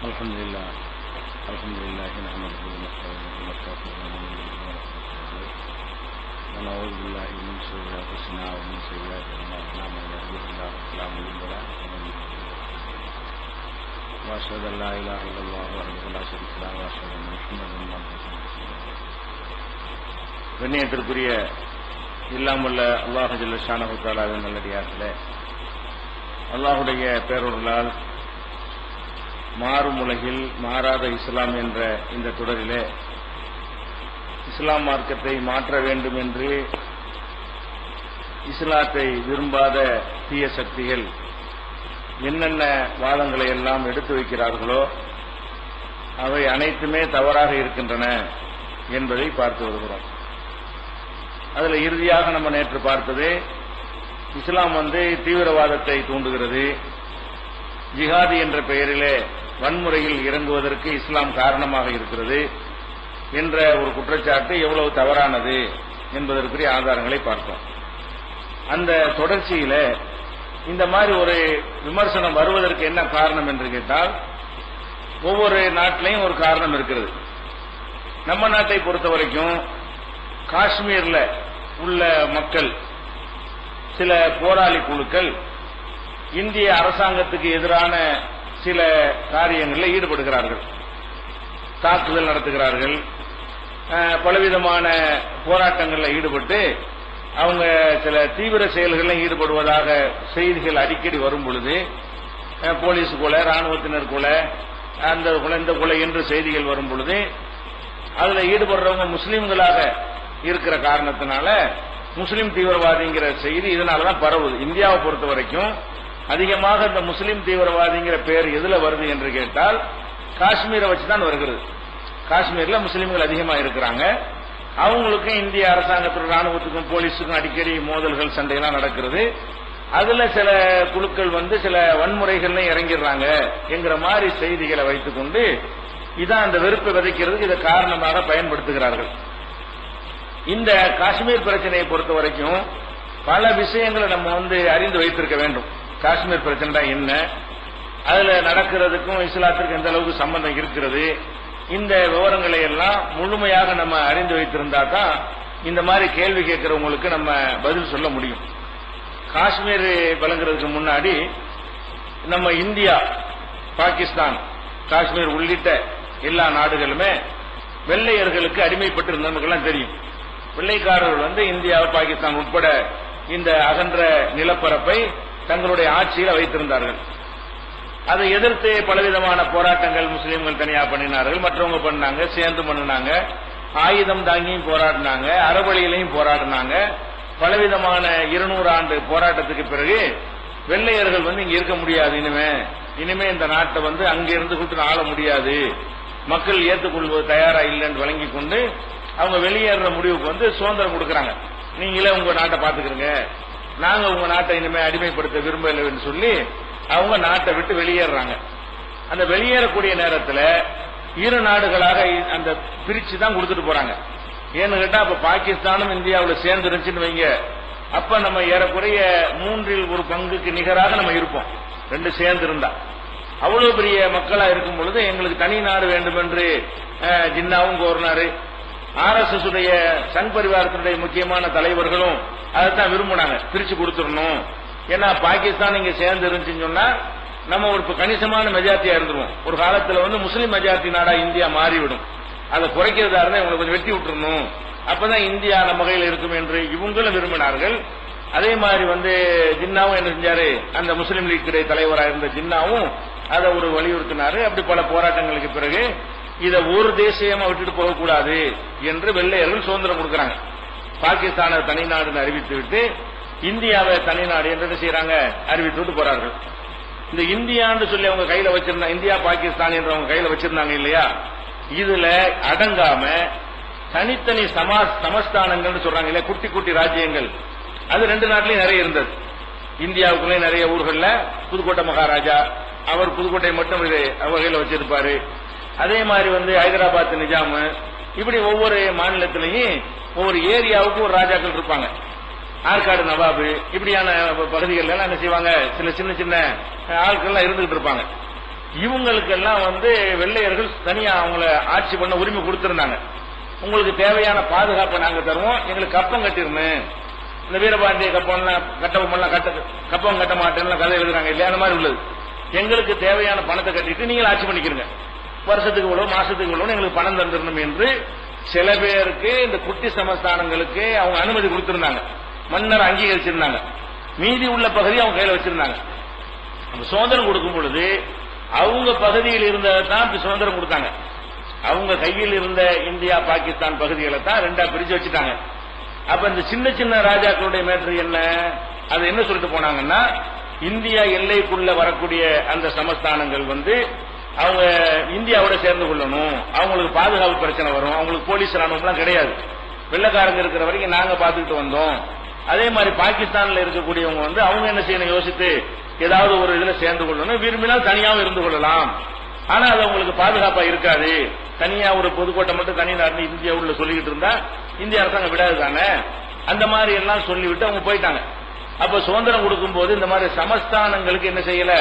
الحمد لله نحمده ونستعينه ونستغفره ونعوذ بالله من شرور انفسنا ومن سيئات اعمالنا من يهده الله فلا مضل له ومن يضلل واشهد ان لا اله الا الله وحده لا شريك له واشهد ان محمدا عبده ورسوله. கண்ணியத்திற்குரிய இல்லாமல்ல அல்லாஹ் ஜல்ல ஷானஹு தஆலாவின் நல்லடியார்களே, அல்லாஹுடைய பேரருளால் மாறும் உலகில் மாறாத இஸ்லாம் என்ற இந்த தொடரிலே இஸ்லாம் மார்க்கத்தை மாற்ற வேண்டும் என்று இஸ்லாத்தை விரும்பாத தீய சக்திகள் என்னென்ன வாதங்களை எல்லாம் எடுத்து வைக்கிறார்களோ அவை அனைத்துமே தவறாக இருக்கின்றன என்பதை பார்த்து வருகிறோம். அதில் இறுதியாக நம்ம நேற்று பார்த்தது, இஸ்லாம் தீவிரவாதத்தை தூண்டுகிறது, ஜிஹாதி என்ற பெயரிலே வன்முறையில் இறங்குவதற்கு இஸ்லாம் காரணமாக இருக்கிறது என்ற ஒரு குற்றச்சாட்டு எவ்வளவு தவறானது என்பதற்குரிய ஆதாரங்களை பார்த்தோம். அந்த தொடர்ச்சியில இந்த மாதிரி ஒரு விமர்சனம் வருவதற்கு என்ன காரணம் என்று கேட்டால், ஒவ்வொரு நாட்டிலையும் ஒரு காரணம் இருக்கிறது. நம்ம நாட்டை பொறுத்த வரைக்கும் காஷ்மீர்ல உள்ள மக்கள், சில போராளி குழுக்கள் இந்திய அரசாங்கத்துக்கு எதிரான சில காரியங்களில் ஈடுபடுகிறார்கள், தாக்குதல் நடத்துகிறார்கள், பலவிதமான போராட்டங்களில் ஈடுபட்டு அவங்க சில தீவிர செயல்களில் ஈடுபடுவதாக செய்திகள் அடிக்கடி வரும் பொழுது, போலீஸ் கொலை, ராணுவத்தினர் கொலை, அந்த கொலை இந்த கொலை என்று செய்திகள் வரும் பொழுது, அதில் ஈடுபடுறவங்க முஸ்லீம்களாக இருக்கிற காரணத்தினால முஸ்லீம் தீவிரவாதிங்கிற செய்தி இதனாலதான் பரவுது. இந்தியாவை பொறுத்த வரைக்கும் அதிகமாக இந்த முஸ்லீம் தீவிரவாதிங்கிற பெயர் எதுல வருது என்று கேட்டால் காஷ்மீரை வச்சுதான் வருகிறது. காஷ்மீர்ல முஸ்லீம்கள் அதிகமா இருக்கிறாங்க. அவங்களுக்கு இந்திய அரசாங்கத்துக்கும் ராணுவத்துக்கும் போலீஸுக்கும் அடிக்கடி மோதல்கள், சண்டையெல்லாம் நடக்கிறது. அதுல சில குழுக்கள் சில வன்முறைகள்ல இறங்கிடுறாங்க என்கிற மாதிரி செய்திகளை வைத்துக்கொண்டு இதான் அந்த வெறுப்பை விதைக்கிறதுக்கு இதை காரணமாக பயன்படுத்துகிறார்கள். இந்த காஷ்மீர் பிரச்சனையை பொறுத்த வரைக்கும் பல விஷயங்களை நம்ம அறிந்து வைத்திருக்க வேண்டும். காஷ்மீர் பிரச்சனை என்ன, அதுல நடக்கிறதுக்கும் இஸ்லாத்திற்கு எந்த அளவுக்கு சம்பந்தம் இருக்கிறது, இந்த விவரங்களை எல்லாம் முழுமையாக நம்ம அறிந்து வைத்திருந்தா தான் இந்த மாதிரி கேள்வி கேட்கிறவங்களுக்கு நம்ம பதில் சொல்ல முடியும். காஷ்மீர் வழங்குறதுக்கு முன்னாடி நம்ம இந்தியா, பாகிஸ்தான், காஷ்மீர் உள்ளிட்ட எல்லா நாடுகளுமே வெள்ளையர்களுக்கு அடிமைப்பட்டு நமக்கெல்லாம் தெரியும். வெள்ளைக்காரர்கள் இந்தியா, பாகிஸ்தான் உட்பட இந்த அகன்ற நிலப்பரப்பை தங்களுடைய ஆட்சியில் வைத்திருந்தார்கள். அதை எதிர்த்து பலவிதமான போராட்டங்கள் முஸ்லீம்கள் தனியா பண்ணினார்கள், மற்றவங்க பண்ணாங்க, சேர்ந்து பண்ணினாங்க, ஆயுதம் தாங்கியும் போராடினாங்க, அறவழியிலையும் போராடினாங்க. பலவிதமான 200 ஆண்டு போராட்டத்துக்கு பிறகு வெள்ளையர்கள் இங்க இருக்க முடியாது, இனிமே இந்த நாட்டை அங்கிருந்து கூட்டு ஆள முடியாது, மக்கள் ஏற்றுக்கொள்வது தயாரா இல்லைன்னு வழங்கி கொண்டு அவங்க வெளியேற முடிவுக்கு சுதந்திரம் கொடுக்கறாங்க. நீங்களே உங்க நாட்டை பாத்துக்கிறீங்க, நாங்க உங்க நாட்டை இனிமே அடிமைப்படுத்த விரும்பலன்னு சொல்லி அவங்க நாட்டை விட்டு வெளியேறாங்க. அந்த வெளியேறக்கூடிய நேரத்தில் இரு நாடுகளாக அந்த பிரிச்சு தான் கொடுத்துட்டு போறாங்க. ஏன்னு கேட்டா, அப்ப பாகிஸ்தானும் இந்தியாவில் சேர்ந்து இருந்துச்சுன்னு வைங்க, அப்ப நம்ம ஏறக்குறைய 1/3 நிகராக நம்ம இருப்போம். ரெண்டு சேர்ந்து இருந்தா அவ்வளவு பெரிய மக்களா இருக்கும் பொழுது எங்களுக்கு தனி நாடு வேண்டும் என்று ஜின்னாவும் கோரினாரு. RSS உடைய சங் பரிவாரத்தினுடைய முக்கியமான தலைவர்களும் அதைத்தான் விரும்பினாங்க, பிரிச்சு கொடுத்துடணும். ஏன்னா பாகிஸ்தான் இங்க சேர்ந்து இருந்துச்சுன்னு சொன்னா நம்ம ஒரு கணிசமான மெஜாரிட்டியா இருந்துருவோம். ஒரு காலத்துல முஸ்லீம் மெஜாரிட்டி நாடா இந்தியா மாறிவிடும். அதை குறைக்கிறதா இருந்தா இவங்களை கொஞ்சம் வெட்டி விட்டுறணும், அப்பதான் இந்தியா நம்ம கையில் இருக்கும் என்று இவங்களும் விரும்பினார்கள். அதே மாதிரி ஜின்னாவும் என்ன செஞ்சாரு, அந்த முஸ்லீம் லீக் தலைவராக இருந்த ஜின்னாவும் அதை ஒரு வலியுறுத்தினாரு. அப்படி பல போராட்டங்களுக்கு பிறகு இதை ஒரு தேசியமா விட்டுட்டு போகக்கூடாது என்று வெள்ளையர்கள் சுதந்திரம் கொடுக்கறாங்க. பாகிஸ்தானை தனிநாடுன்னு அறிவித்து விட்டு இந்தியாவை தனிநாடு என்று செய்யறாங்க, அறிவித்து விட்டு போறார்கள். இந்த இந்தியான்னு சொல்லி அவங்க கையில வச்சிருந்தாங்க, இந்தியா பாகிஸ்தான் என்று அவங்க கையில வச்சிருந்தாங்க இல்லையா, இதுல அடங்காம தனித்தனி சமஸ்தானங்கள் சொல்றாங்க இல்லையா, குட்டி குட்டி ராஜ்யங்கள், அது ரெண்டு நாட்டிலையும் நிறைய இருந்தது. இந்தியாவுக்குள்ளே நிறைய ஊர்கள்ல புதுக்கோட்டை மகாராஜா, அவர் புதுக்கோட்டை மட்டும் அவர் கையில வச்சிருப்பாரு. அதே மாதிரி ஹைதராபாத் நிஜாம், இப்படி ஒவ்வொரு மாநிலத்திலையும் ஒவ்வொரு ஏரியாவுக்கு ஒரு ராஜாக்கள் இருப்பாங்க. ஆற்காடு நவாபு, இப்படியான பகுதிகள் எல்லாம் என்ன செய்வாங்க, சில சின்ன சின்ன ஆட்கள் இருந்துகிட்டு இருப்பாங்க. இவங்களுக்கெல்லாம் வெள்ளையர்கள் தனியா அவங்கள ஆட்சி பண்ண உரிமை கொடுத்திருந்தாங்க. உங்களுக்கு தேவையான பாதுகாப்பை நாங்க தருவோம், எங்களுக்கு கப்பம் கட்டிருந்தேன். இந்த வீரபாண்டிய கப்பம்லாம் கப்பம் கட்ட மாட்டேன்னு கதை எழுதுறாங்க இல்லையா, அந்த மாதிரி உள்ளது. எங்களுக்கு தேவையான பணத்தை கட்டிட்டு நீங்கள் ஆட்சி பண்ணிக்கிறீங்க, வருஷத்துக்கு இவ்வளவு மாசத்துக்கு இவ்வளவு எங்களுக்கு பணம் தந்துடணும் என்று சில பேருக்கு இந்த குட்டி சமஸ்தானங்களுக்கு அவங்க அனுமதி கொடுத்திருந்தாங்க, மன்னர் அங்கீகரிச்சிருந்தாங்க. மீதி உள்ள பகுதி அவங்க கையில வச்சிருந்தாங்க. சுதந்திரம் கொடுக்கும் பொழுது அவங்க பகுதியில் இருந்ததான் சுதந்திரம் கொடுத்தாங்க. அவங்க கையில் இருந்த இந்தியா பாகிஸ்தான் பகுதிகளை தான் ரெண்டா பிரிச்சு வச்சுட்டாங்க. அப்ப இந்த சின்ன சின்ன ராஜாக்களுடைய மேட்ரு என்ன, அது என்ன சொல்லிட்டு போனாங்கன்னா, இந்தியா எல்லைக்குள்ள வரக்கூடிய அந்த சமஸ்தானங்கள் அவங்க இந்தியாவோட சேர்ந்து கொள்ளணும், அவங்களுக்கு பாதுகாப்பு பிரச்சனை வரும், அவங்களுக்கு போலீஸ் ராணுவம்லாம் கிடையாது, வெள்ளக்காரங்க இருக்கிற வரைக்கும் நாங்க பாத்துக்கிட்டு வந்தோம். அதே மாதிரி பாகிஸ்தான்ல இருக்கக்கூடியவங்க அவங்க என்ன செய்யணும் யோசித்து ஏதாவது ஒரு இதுல சேர்ந்து கொள்ளணும், விரும்பினால் தனியாவும் இருந்து கொள்ளலாம், ஆனா அது அவங்களுக்கு பாதுகாப்பா இருக்காது. தனியா ஒரு பொதுக்கோட்டை மட்டும் தனி நாடு இந்தியா உள்ள சொல்லிக்கிட்டு இருந்தா இந்திய அரசாங்கம் விடாது தானே, அந்த மாதிரி எல்லாம் சொல்லிவிட்டு அவங்க போயிட்டாங்க. அப்ப சுதந்திரம் கொடுக்கும் போது இந்த மாதிரி சமஸ்தானங்களுக்கு என்ன செய்யல,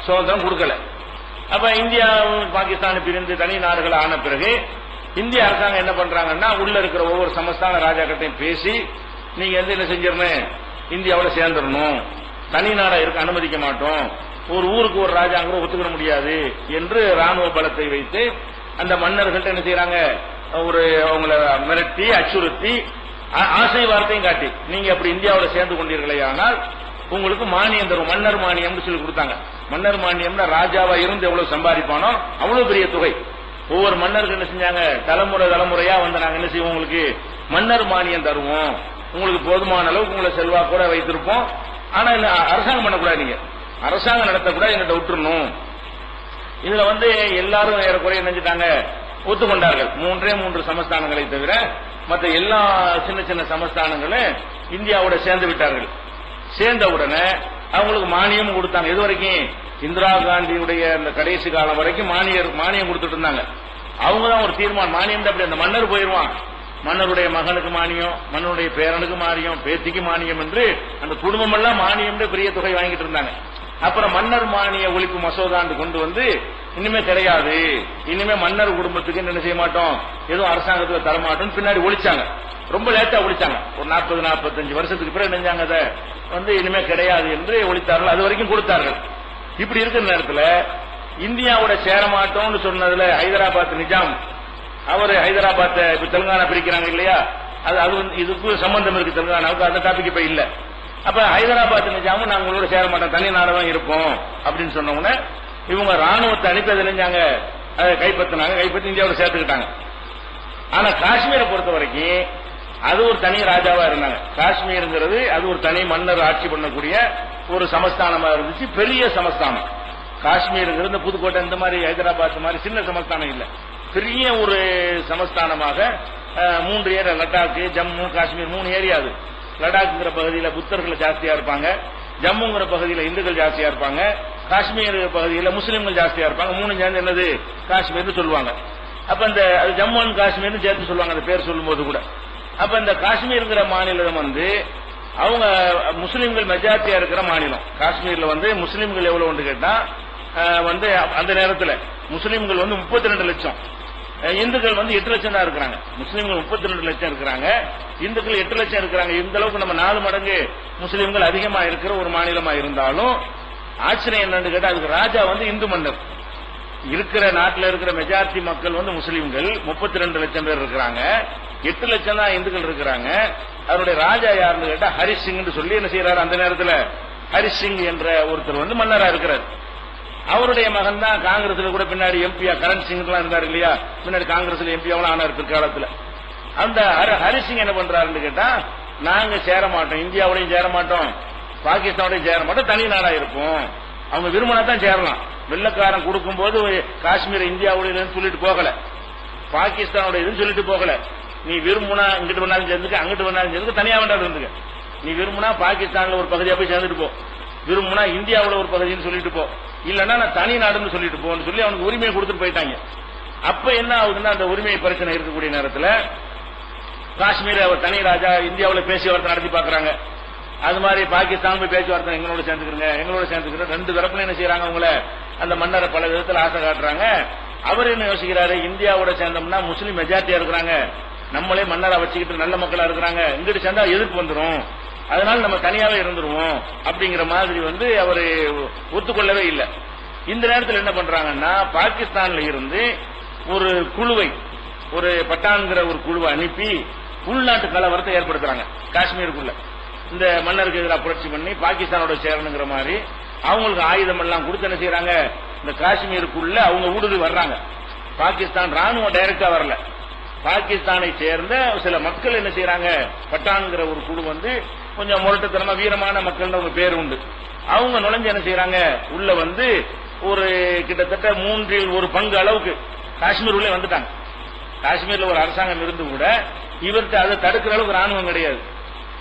சுதந்திரம் கொடுக்கல. அப்ப இந்தியா பாகிஸ்தான் பிரிந்து தனி நாடுகள் ஆன பிறகு இந்திய அரசாங்கம் என்ன பண்றாங்கன்னா, உள்ள இருக்கிற ஒவ்வொரு சமஸ்தான ராஜாக்கட்டையும் பேசி நீங்க என்ன செஞ்சிடணும், இந்தியாவோட சேர்ந்துடணும், தனி நாடா இருக்க அனுமதிக்க மாட்டோம், ஒரு ஊருக்கு ஒரு ராஜாங்க ஒத்துக்கிட முடியாது என்று ராணுவ பலத்தை வைத்து அந்த மன்னர்கள்ட்ட என்ன செய்யறாங்க, ஒரு அவங்கள மிரட்டி அச்சுறுத்தி ஆசை வார்த்தையும் காட்டி நீங்க அப்படி இந்தியாவோட சேர்ந்து கொண்டீர்களே ஆனால் உங்களுக்கு மானியம் தரும், மன்னர் மானியம் சொல்லி கொடுத்தாங்க. மன்னர் மானியம்னா ராஜாவா இருந்து எவ்வளவு சம்பாதிப்பானோ அவ்வளவு பெரிய தொகை. ஒவ்வொரு மன்னர்கள் என்ன செஞ்சாங்க, தலைமுறையா நாங்க என்ன செய்வோம், உங்களுக்கு மன்னர் மானியம் தருவோம், உங்களுக்கு போதுமான அளவுக்கு உங்களை செல்வா கூட வைத்திருப்போம், ஆனா அரசாங்கம் பண்ணக்கூடாது, நீங்க அரசாங்கம் நடத்தக்கூடாது, எங்கிட்ட விட்டுறணும். இதுல எல்லாரும் ஏறக்குறைய நினைச்சிட்டாங்க, ஒத்துக்கொண்டார்கள். 3 சமஸ்தானங்களை தவிர மற்ற எல்லா சின்ன சின்ன சமஸ்தானங்களும் இந்தியாவோட சேர்ந்து விட்டார்கள். சேர்ந்த உடனே அவங்களுக்கு மானியம் கொடுத்தாங்க. இது வரைக்கும் இந்திரா காந்தியுடைய அந்த கடைசி காலம் வரைக்கும் மானியம் கொடுத்துட்டு இருந்தாங்க. அவங்க தான் ஒரு தீர்மானம், மானியம் அப்படி அந்த மன்னர் போயிருவான், மன்னருடைய மகனுக்கு மானியம், மன்னருடைய பேரனுக்கு மானியம், பேத்திக்கு மானியம் என்று அந்த குடும்பம் எல்லாம் மானியம் பெரிய தொகை வாங்கிட்டு இருந்தாங்க. அப்புறம் மன்னர் மானிய ஒழிப்பு மசோதாண்டு கொண்டு இனிமே கிடையாது, இனிமே மன்னர் குடும்பத்துக்கு என்ன செய்ய மாட்டோம், எதுவும் அரசாங்கத்தில் தரமாட்டோம், பின்னாடி ஒழிச்சாங்க. ரொம்ப லேட்டா ஒழிச்சாங்க, ஒரு 40-45 வருஷத்துக்கு பிறகு நினைஞ்சாங்க அதை இனிமே கிடையாது என்று ஒழித்தார்கள். அது வரைக்கும் கொடுத்தார்கள். இப்படி இருக்கிற நேரத்தில் இந்தியாவோட சேரமாட்டோம்னு சொன்னதுல ஹைதராபாத் நிஜாம், அவர் ஹைதராபாத் இப்ப தெலுங்கானா பிரிக்கிறாங்க இல்லையா, அது இதுக்கு சம்பந்தம் இருக்கு தெலுங்கானாவுக்கு, அந்த டாபிக் இப்ப இல்ல. அப்ப ஹைதராபாத் நிஜாமும் நாங்க உங்களோட சேர மாட்டோம், தனி நாடுதான் இருப்போம் அப்படின்னு சொன்னவங்க இவங்க ராணுவத்தை அனுப்பி அதை நினைஞ்சாங்க, அதை கைப்பற்றி இந்தியாவோட சேர்த்துக்கிட்டாங்க. ஆனா காஷ்மீரை பொறுத்த வரைக்கும் அது ஒரு தனி ராஜாவா இருந்தாங்க. காஷ்மீருங்கிறது அது ஒரு தனி மன்னர் ஆட்சி பண்ணக்கூடிய ஒரு சமஸ்தானமா இருந்துச்சு, பெரிய சமஸ்தானம். காஷ்மீருங்கிறது புதுக்கோட்டை இந்த மாதிரி ஹைதராபாத் மாதிரி சின்ன சமஸ்தானம் இல்ல, பெரிய ஒரு சமஸ்தானமாக 3 ஏரியா, லடாக், ஜம்மு, காஷ்மீர் 3 ஏரியா. அது லடாக்ங்கிற பகுதியில் புத்தர்கள் ஜாஸ்தியா இருப்பாங்க, ஜம்முங்கிற பகுதியில் இந்துக்கள் ஜாஸ்தியா இருப்பாங்க, காஷ்மீர் பகுதியில் முஸ்லீம்கள் ஜாஸ்தியா இருப்பாங்க. 3 சேர்ந்து என்னது காஷ்மீர்னு சொல்லுவாங்க. அப்ப இந்த ஜம்மு அண்ட் காஷ்மீர்னு சேர்த்து சொல்லுவாங்க அந்த பேர் சொல்லும் போது கூட. அப்ப இந்த காஷ்மீர்ங்கிற மாநிலம் அவங்க முஸ்லீம்கள் மெஜாரிட்டியா இருக்கிற மாநிலம். காஷ்மீர்ல முஸ்லீம்கள் எவ்வளவு கேட்டா அந்த நேரத்தில் முஸ்லீம்கள் 32 லட்சம், இந்துக்கள் 8 லட்சம் தான் இருக்கிறாங்க. முஸ்லீம்கள் 32 லட்சம் இருக்கிறாங்க, இந்துக்கள் 8 லட்சம் இருக்கிறாங்க. இந்த அளவுக்கு நம்ம 4 மடங்கு முஸ்லீம்கள் அதிகமா இருக்கிற ஒரு மாநிலமா இருந்தாலும் ஆச்சரியம் என்னன்னு கேட்டா அதுக்கு ராஜா இந்து மன்னர். இருக்கிற நாட்டில் இருக்கிற மெஜாரிட்டி மக்கள் முஸ்லீம்கள் 32 லட்சம் பேர் இருக்கிறாங்க, 8 லட்சம் தான் இந்துக்கள் இருக்கிறாங்க. அவருடைய ராஜா யாருன்னு கேட்டா ஹரிஷ் சிங் சொல்லி என்ன செய்யறாரு, அந்த நேரத்தில் ஹரிஷ் சிங் என்ற ஒருத்தர் மன்னரா இருக்கிறார். அவருடைய மகன் தான் காங்கிரஸ்ல கூட பின்னாடி எம்பியா கரண் சிங் எல்லாம் இருந்தாரு இல்லையா, பின்னாடி காங்கிரஸ்ல எம்பியாவும் ஆனார் பிற்காலத்தில். அந்த ஹரிஷ் சிங் என்ன பண்றாருன்னு கேட்டா, நாங்க சேர மாட்டோம், இந்தியாவோடையும் சேர மாட்டோம், பாகிஸ்தானோடையும் சேர மாட்டோம், தனி நாடா இருப்போம். அவங்க விரும்பினா தான் சேரலாம். வெள்ளக்காரன் கொடுக்கும் போது காஷ்மீர் இந்தியாவுடைய சொல்லிட்டு போகல, பாகிஸ்தானோட இதுன்னு சொல்லிட்டு போகல. நீ விரும்புனா இங்கிட்டு வேணாலும் சேர்ந்துக்க, அங்கிட்டு வேணாலும் சேர்ந்துக்க, தனியா வேண்டாம் இருந்துக்க. நீ விரும்புனா பாகிஸ்தான்ல ஒரு பகுதியா போய் சேர்ந்துட்டு போ, விரும்புனா இந்தியாவில் ஒரு பகுதின்னு சொல்லிட்டு போ, இல்லன்னா நான் தனி நாடுன்னு சொல்லிட்டு போன்னு சொல்லி அவனுக்கு உரிமையை கொடுத்துட்டு போயிட்டாங்க. அப்ப என்ன ஆகுதுன்னா அந்த உரிமை பிரச்சனை இருக்கக்கூடிய நேரத்தில் காஷ்மீர் அவர் தனி ராஜா இந்தியாவில் பேச்சுவார்த்தை நடத்தி பாக்குறாங்க. அது மாதிரி பாகிஸ்தான் போய் பேச்சுவார்த்தை எங்களோட சேர்ந்துக்கிறங்க 2 தரப்புல என்ன செய்யறாங்க, உங்களை அந்த மன்னரை பல விதத்தில் ஆசை காட்டுறாங்க. அவர் என்ன யோசிக்கிறாரு, இந்தியாவோட சேர்ந்தோம்னா முஸ்லீம் மெஜாரிட்டியா இருக்கிறாங்க, நம்மளே மன்னரா வச்சுக்கிட்டு நல்ல மக்களா இருக்கிறாங்க, இங்கிட்டு சேர்ந்தா எதிர்ப்பு வந்துடும், அதனால நம்ம தனியாவே இருந்துருவோம் அப்படிங்கிற மாதிரி அவரு ஒத்துக்கொள்ளவே இல்லை. இந்த நேரத்தில் என்ன பண்றாங்கன்னா, பாகிஸ்தான்ல இருந்து ஒரு குழுவை, ஒரு பட்டான்கிற ஒரு குழுவை அனுப்பி உள்நாட்டு கலவரத்தை ஏற்படுத்துறாங்க. காஷ்மீருக்குள்ள இந்த மன்னருக்கு எதிராக புரட்சி பண்ணி பாகிஸ்தானோட சேரணுங்கிற மாதிரி அவங்களுக்கு ஆயுதம் எல்லாம் கொடுத்து என்ன செய்யறாங்க, இந்த காஷ்மீருக்குள்ள அவங்க ஊடுருவி வர்றாங்க. பாகிஸ்தான் ராணுவம் டைரக்டா வரல, பாகிஸ்தானை சேர்ந்த சில மக்கள் என்ன செய்யறாங்க, பட்டான்கிற ஒரு குழு கொஞ்சம் முரட்டுத்தனமா வீரமான மக்கள் அவங்க பேர் உண்டு, அவங்க நுழைஞ்சு என்ன செய்யறாங்க, உள்ள ஒரு கிட்டத்தட்ட 1/3 அளவுக்கு காஷ்மீர் உள்ளே வந்துட்டாங்க. காஷ்மீர்ல ஒரு அரசாங்கம் இருந்து கூட இவர்கிட்ட அதை தடுக்கிற அளவுக்கு ராணுவம் கிடையாது.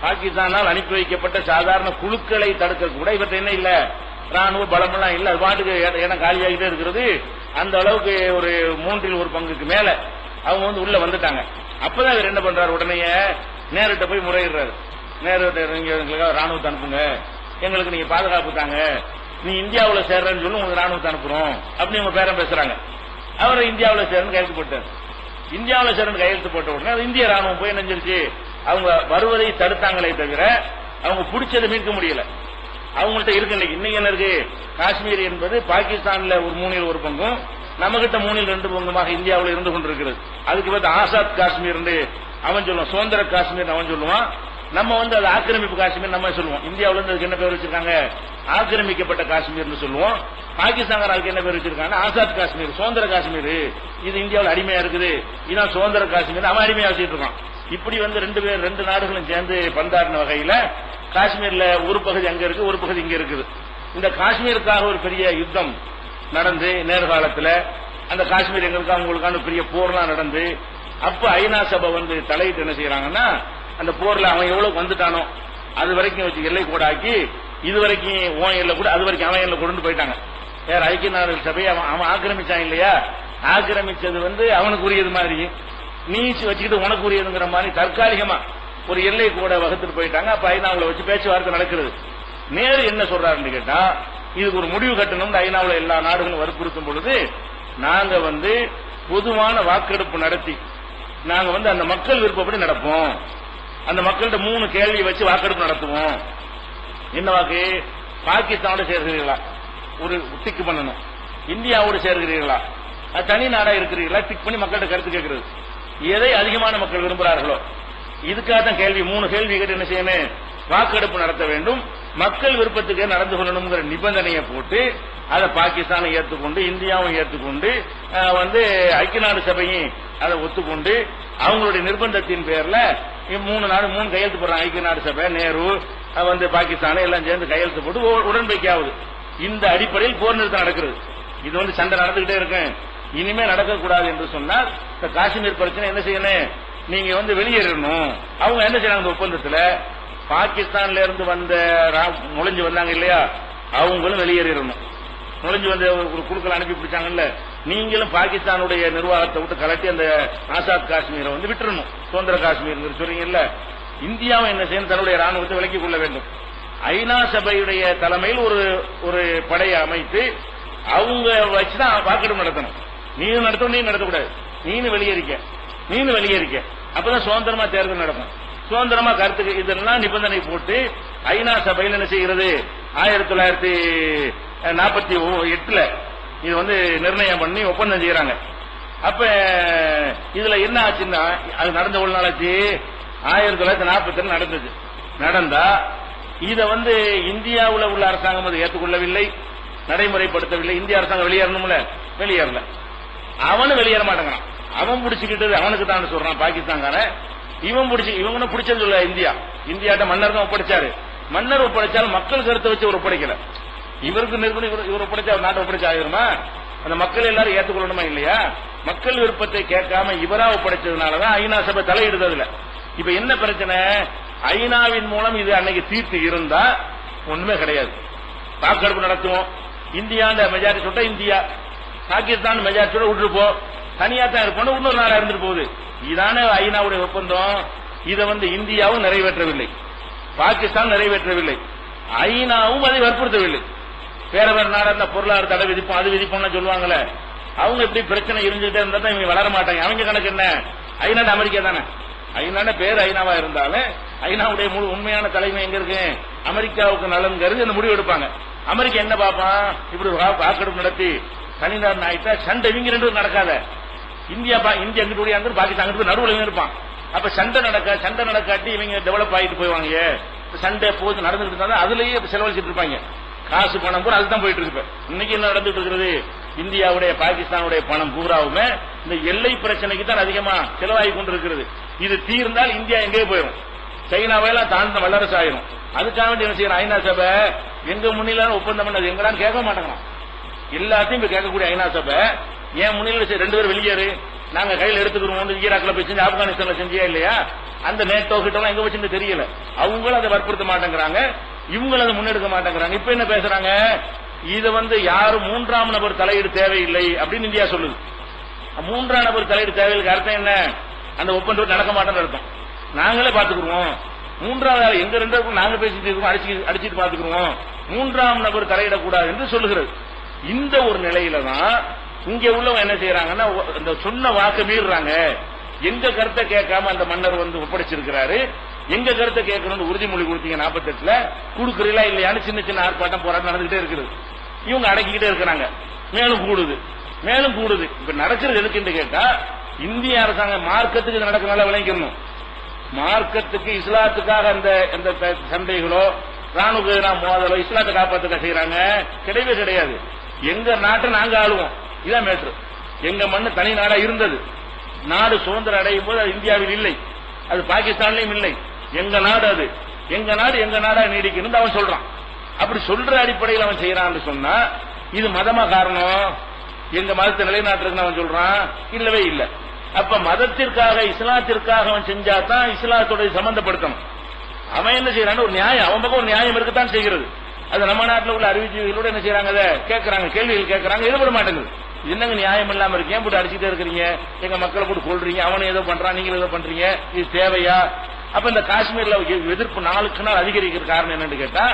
பாகிஸ்தானால் அனுப்பி வைக்கப்பட்ட சாதாரண குழுக்களை தடுக்க கூட இவர்கிட்ட என்ன இல்ல, ராணுவ பலமெல்லாம் இல்ல, அது பாட்டுக்கு இடம் காலியாகிட்டே இருக்கிறது. அந்த அளவுக்கு ஒரு 1/3 மேல அவங்க உள்ள வந்துட்டாங்க. அப்பதான் இவர் என்ன பண்றாரு, உடனே நேருட்ட போய் முறையிடுறாரு. நேருட்ட எங்களுக்காக ராணுவத்தை அனுப்புங்க, எங்களுக்கு நீங்க பாதுகாப்பு தாங்க, நீ இந்தியாவில் சேர்றன்னு சொல்லி உங்களுக்கு ராணுவத்தை அனுப்புறோம் அப்படின்னு உங்க பேரம் பேசுறாங்க. அவரை இந்தியாவில் சேர்ந்து கையெழுத்து போட்டார். இந்தியாவில் சேர்ந்து கையெழுத்து போட்ட உடனே இந்திய ராணுவம் போய் நினைஞ்சிருச்சு, அவங்க வருவதை தடுத்தாங்களே தவிர அவங்க பிடிச்சதை மீட்க முடியல. அவங்கள்ட்ட இருக்கு இன்னைக்கு என்ன இருக்கு, காஷ்மீர் என்பது பாகிஸ்தான்ல ஒரு 1/3 நம்ம கிட்ட 2/3 இந்தியாவில் இருந்து கொண்டிருக்கிறது. அதுக்கு ஆசாத் காஷ்மீர் அவன் சொல்லுவான், சுதந்திர காஷ்மீர் அவன் சொல்லுவான். நம்ம அது ஆக்கிரமிப்பு காஷ்மீர் நம்ம சொல்லுவோம். இந்தியாவில இருந்து அதுக்கு என்ன பேர் வச்சிருக்காங்க, ஆக்கிரமிக்கப்பட்ட காஷ்மீர்னு சொல்லுவோம். பாகிஸ்தானுக்கு என்ன பேர் வச்சிருக்காங்க, ஆசாத் காஷ்மீர், சுதந்திர காஷ்மீர். இது இந்தியாவில் அடிமையா இருக்குது, இதான் சுதந்திர காஷ்மீர், அவன் அடிமையா வச்சுட்டு இருக்கான். இப்படி 2 நாடுகளும் சேர்ந்து பந்தாடின வகையில காஷ்மீர்ல ஒரு பகுதி அங்க இருக்கு, ஒரு பகுதி இங்க இருக்குது. இந்த காஷ்மீருக்காக ஒரு பெரிய யுத்தம் நடந்து நேர்காலத்துல அந்த காஷ்மீர் எங்களுக்காக உங்களுக்கான பெரிய போர்லாம் நடந்து, அப்ப ஐநா சபை தலையிட்டு என்ன செய்யறாங்கன்னா, அந்த போர்ல அவன் எவ்வளவு வந்துட்டானோ அது வரைக்கும் வச்சு எல்லை கூட ஆக்கி, இது வரைக்கும் ஓன் எல்லை கூட அது வரைக்கும் அவன் எல்லை கொண்டு போயிட்டாங்க. வேற ஐக்கிய நாடுகள் சபையை அவன் ஆக்கிரமிச்சான் இல்லையா, ஆக்கிரமிச்சது அவனுக்கு உரியது மாதிரி, நீச்சு வச்சுக்கிட்டு உனக்கு உரியதுங்கிற மாதிரி தற்காலிகமா ஒரு எல்லை கூட வகுத்துட்டு போயிட்டாங்க. அப்ப ஐநாவில் வச்சு பேச்சுவார்த்தை நடக்கிறது. நேரு என்ன சொல்றாருன்னு கேட்டா, இதுக்கு ஒரு முடிவு கட்டணும். ஐநாவில் எல்லா நாடுகளும் வற்புறுத்தும் பொழுது நாங்க பொதுவான வாக்கெடுப்பு நடத்தி நாங்க அந்த மக்கள் விருப்பப்படி நடப்போம். அந்த மக்கள்கிட்ட 3 கேள்வி வச்சு வாக்கெடுப்பு நடத்துவோம். என்ன வாக்கு, பாகிஸ்தானோட சேர்கிறீர்களா, ஒரு டிக் பண்ணணும். இந்தியாவோடு சேர்கிறீர்களா, தனி நாடா இருக்கிறீர்களா, டிக் பண்ணி மக்கள்கிட்ட கருத்து கேட்கிறது. எதை அதிகமான மக்கள் விரும்புகிறார்களோ இதுக்காக தான் கேள்வி. 3 கேள்வி கேட்டு என்ன செய்யணும், வாக்கெடுப்பு நடத்த வேண்டும். மக்கள் விருப்பத்துக்கு நடந்து கொள்ளணுங்கிற நிபந்தனையை போட்டு அதை பாகிஸ்தானை ஏற்றுக்கொண்டு இந்தியாவும் ஏற்றுக்கொண்டு ஐக்கிய நாடு சபையும் அதை ஒத்துக்கொண்டு அவங்களுடைய நிர்பந்தத்தின் பேர்ல 3 கையெழுத்து போடுறாங்க. ஐக்கிய நாடு சபை, நேரு பாகிஸ்தானை எல்லாம் சேர்ந்து கையெழுத்து போட்டு உடன்படிக்கையாவது. இந்த அடிப்படையில் போர் நிறுத்தம் நடக்கிறது. இது சண்டை நடந்துகிட்டே இருக்கு, இனிமே நடக்கக்கூடாது என்று சொன்னால் இந்த காஷ்மீர் பிரச்சனை என்ன செய்யணும், நீங்க வெளியேறணும். அவங்க என்ன செய்யறாங்க, இந்த ஒப்பந்தத்துல பாகிஸ்தான்ல இருந்து நுழைஞ்சு வந்தாங்க இல்லையா, அவங்களும் வெளியேறணும். நுழைஞ்சு ஒரு குழுக்கள் அனுப்பி பிடிச்சாங்கல்ல, நீங்களும் பாகிஸ்தானுடைய நிர்வாகத்தை விட்டு கலட்டி அந்த ஆசாத் காஷ்மீரை விட்டுறணும். சுதந்திர காஷ்மீர் சொல்றீங்கல்ல, இந்தியாவும் என்ன செய்யணும், தன்னுடைய ராணுவத்தை விலக்கிக் கொள்ள வேண்டும். ஐநா சபையுடைய தலைமையில் ஒரு படையை அமைத்து அவங்க வச்சுதான் வாக்கெடுப்பு நடத்தணும். நீனும் நடத்தணும், நீ நடத்தக்கூடாது, நீனு வெளியேறிக்க, அப்பதான் சுதந்திரமா தேர்தல் நடக்கும். சுதந்திரமா கருத்துக்கு இதெல்லாம் நிபந்தனை போட்டு ஐநா சபையில் என்ன செய்கிறது, 1948 இது நிர்ணயம் பண்ணி ஒப்பந்தம் செய்யறாங்க. அப்ப இதுல என்ன ஆச்சுன்னா, அது நடந்த ஒரு நாளாச்சு 1942 நடந்தது. நடந்தா இத இந்தியாவில் உள்ள அரசாங்கம் அதை ஏற்றுக்கொள்ளவில்லை, நடைமுறைப்படுத்தவில்லை. இந்திய அரசாங்கம் வெளியேறணும்ல, வெளியேறல. அவனு வெளியேற மாட்டேங்கிறான். அவன் பிடிச்சுக்கிட்டது அவனுக்கு தான் சொல்றான் பாகிஸ்தான்கார. இவங்க பிடிச்சது இல்ல இந்தியாட்ட மன்னர் தான் ஒப்படைச்சாரு. மன்னர் ஒப்படைச்சாலும் மக்கள் கருத்தை வச்சு ஒரு ஒப்படைக்கல. இவருக்கு நிர்பந்தம் இவர் ஒப்படைச்சா நாட்டை ஒப்படைச்சா ஆயிருமா, அந்த மக்கள் எல்லாரும் ஏற்றுக்கொள்ளணுமா இல்லையா? மக்கள் விருப்பத்தை கேட்காம இவரா ஒப்படைச்சதுனாலதான் ஐநா சபை தலையிடுறதுல. இப்ப என்ன பிரச்சனை, ஐநாவின் மூலம் இது அன்னைக்கு தீர்த்து இருந்தா ஒண்ணுமே கிடையாது. வாக்கெடுப்பு நடத்துவோம், இந்தியாண்ட மெஜாரிட்டி சொல்லிட்டா இந்தியா, பாகிஸ்தான் மெஜாரிட்டி சொல்ல விட்டுருப்போ, தனியா தான் இருப்போம், இன்னொரு நாடா இருந்துட்டு போகுது. இதான ஐநாவுடைய ஒப்பந்தம். இதை இந்தியாவும் நிறைவேற்றவில்லை, பாகிஸ்தான் நிறைவேற்றவில்லை, ஐநாவும் அதை வற்புறுத்தவில்லை. வேற வேற நாடா இருந்தா பொருளாதார தடை விதிப்போம் அது விதிப்போம்னு சொல்லுவாங்கல்ல. அவங்க எப்படி பிரச்சனை இருந்துகிட்டே இருந்தா இவங்க வளர மாட்டாங்க. அவங்க கணக்கு என்ன, ஐநாடு அமெரிக்கா தானே. ஐநாட பேர் ஐநாவா இருந்தாலும் ஐநாவுடைய முழு உண்மையான தலைமை எங்க இருக்கு, அமெரிக்காவுக்கு நலன் கருதி அந்த முடிவு எடுப்பாங்க. அமெரிக்கா என்ன பார்ப்பான், இப்படி வாக்கெடுப்பு நடத்தி தனிநாடு ஆயிட்டா சண்டை இவங்க ரெண்டு நடக்காத. இந்தியா எங்கிட்ட அங்க பாகிஸ்தான் அங்கிட்டு நடுவில் இருப்பான். அப்ப சண்டை நடக்காட்டி இவங்க டெவலப் ஆகிட்டு போய்வாங்க. சண்டை போது நடந்துட்டு இருந்தாலும் அதுலயே செலவழிச்சிட்டு இருப்பாங்க. காசு பணம் பூரா அதுதான் போயிட்டு இருக்கு. இன்னைக்கு என்ன நடந்துட்டு இருக்கிறது, இந்தியாவுடைய பாகிஸ்தானுடைய பணம் பூராவுமே இந்த எல்லை பிரச்சனைக்கு தான் அதிகமா செலவாகி கொண்டிருக்கிறது. இது தீர்ந்தால் இந்தியா எங்கேயே போயிடும், சைனாவையெல்லாம் தாழ்ந்த வல்லரசு ஆயிரும். அதுக்காக வேண்டி என்ன செய்யணும், ஐநா சபை எங்க முன்னில ஒப்பந்தம் பண்ணது எங்கடான்னு கேட்க மாட்டேங்கிறோம். எல்லாத்தையும் இப்ப கேட்கக்கூடிய ஐநா சபை ஏன் முன்னிலை 2 பேர் வெளியேறு, நாங்க கையில் எடுத்துக்கிறோம். ஈராக்ல போய் செஞ்சு ஆப்கானிஸ்தான்ல செஞ்சியா இல்லையா, அந்த நேட்டோ கிட்ட எங்க வச்சுன்னு தெரியல. அவங்களும் அதை வற்புறுத்த மாட்டேங்கிறாங்க, இவங்களும் அதை முன்னெடுக்க மாட்டேங்கிறாங்க. இப்ப என்ன பேசுறாங்க, இதை யாரும் 3ஆம் நபர் தலையீடு தேவையில்லை அப்படின்னு இந்தியா சொல்லுது. 3ஆம் நபர் தலையீடு தேவையில்லை அர்த்தம் என்ன, அந்த ஒப்பந்தம் நடக்க மாட்டேன்னு அர்த்தம். நாங்களே பாத்துக்குருவோம், 3ஆவது எங்க 2 பேருக்கும் நாங்க பேசிட்டு இருக்கோம், அடிச்சிட்டு பாத்துக்குருவோம், 3ஆம் நபர் தலையிடக்கூடாது என்று சொல்லுகிறது. இந்த ஒரு நிலையில தான் இங்க உள்ளவங்க என்ன செய்யறாங்கன்னா, இந்த சொன்ன வாக்கு மீறுறாங்க. எங்க கருத்தை கேட்காம அந்த மன்னர் ஒப்படைச்சிருக்கிறாரு, எங்க கருத்தை கேட்கணும்னு உறுதிமொழி கொடுத்தீங்க 48ல கொடுக்குறீங்களா இல்லையான்னு சின்ன சின்ன ஆர்ப்பாட்டம் போராட்டம் நடந்துகிட்டே இருக்குது. இவங்க அடக்கிக்கிட்டே இருக்கிறாங்க. மேலும் கூடுது. இப்ப நடக்கிறது எதுக்குன்னு கேட்டா, இந்திய அரசாங்கம் மார்க்கத்துக்கு நடக்கிறனால விளங்கிக்கணும். மார்க்கத்துக்கு இஸ்லாத்துக்காக அந்த சண்டைகளோ ராணுவ மோதலோ இஸ்லாத்தை காப்பாற்ற செய்யறாங்க கிடையவே கிடையாது. எங்க நாட்டை நாங்க ஆளுவோம், இதான் மேட்ரு. எங்க மண்ணு தனி நாடா இருந்தது, நாடு சுதந்திரம் அடையும் போது அது இந்தியாவில் இல்லை, அது பாகிஸ்தான்லயும் இல்லை. எங்க நாடு அது, எங்க நாடா நீடிக்கணும் அவன் சொல்றான். அப்படி சொல்ற அடிப்படையில் அவன் செய்யறான்னு சொன்னா இது மதமா காரணம், எங்க மதத்தை நிலைநாட்டுறதுன்னு அவன் சொல்றான், இல்லவே இல்லை. அப்ப மதத்திற்காக இஸ்லாத்திற்காக அவன் செஞ்சாதான் இஸ்லாத்தோட சம்பந்தப்படுத்தணும். அவன் என்ன செய்யறான், ஒரு நியாயம், அவன் பக்கம் ஒரு நியாயம் இருக்கத்தான் செய்கிறது. அது நம்ம நாட்டில் உள்ள அறிவிச்சிகளோட என்ன செய்யறாங்க, அதை கேட்கறாங்க, கேள்விகள் கேட்கறாங்க, ஈடுபட மாட்டேங்குது. என்னங்க நியாயம் இல்லாம இருக்கு, ஏன் போட்டு அடிச்சுட்டே இருக்கிறீங்க, எங்க மக்களை போட்டு கொள்றீங்க, அவனை ஏதோ பண்றான், நீங்க ஏதோ பண்றீங்க, இது தேவையா? அப்ப இந்த காஷ்மீர்ல எதிர்ப்பு நாளுக்கு நாள் அதிகரிக்கிற காரணம் என்னன்னு கேட்டா,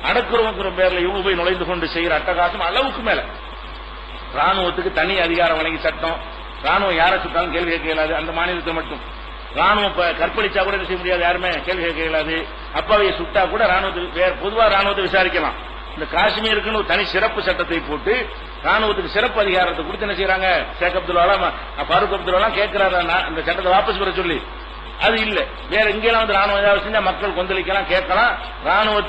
அடக்குறவங்கிற பேர்ல இவங்க போய் நுழைந்து கொண்டு செய்யற அட்டகாசம் அளவுக்கு மேல. ராணுவத்துக்கு தனி அதிகாரம் வழங்கி சட்டம், ராணுவம் யாரை சுட்டாலும் கேள்வி கேட்க இயலாது, அந்த மாநிலத்தை மட்டும். ராணுவம் கற்பழிச்சா கூட செய்ய முடியாது, யாருமே கேள்வி கேட்க இயலாது. அப்பாவையை சுட்டா கூட ராணுவத்துக்கு பொதுவா ராணுவத்தை விசாரிக்கலாம். இந்த காஷ்மீருக்குன்னு ஒரு தனி சிறப்பு சட்டத்தை போட்டு ராணுவத்துக்கு சிறப்பு அதிகாரத்தை கொடுத்து என்ன செய்யறாங்க, ஷேக் அப்துல்லா ஃபாரூக் அப்துல்லா கேட்கிறாரா இந்த சட்டத்தை வாபஸ் பெற சொல்லி. அது இல்ல, வேற எங்கெல்லாம் ராணுவம் ஏதாவது செஞ்சா மக்கள் கொந்தளிக்கலாம், கேட்கலாம். ராணுவ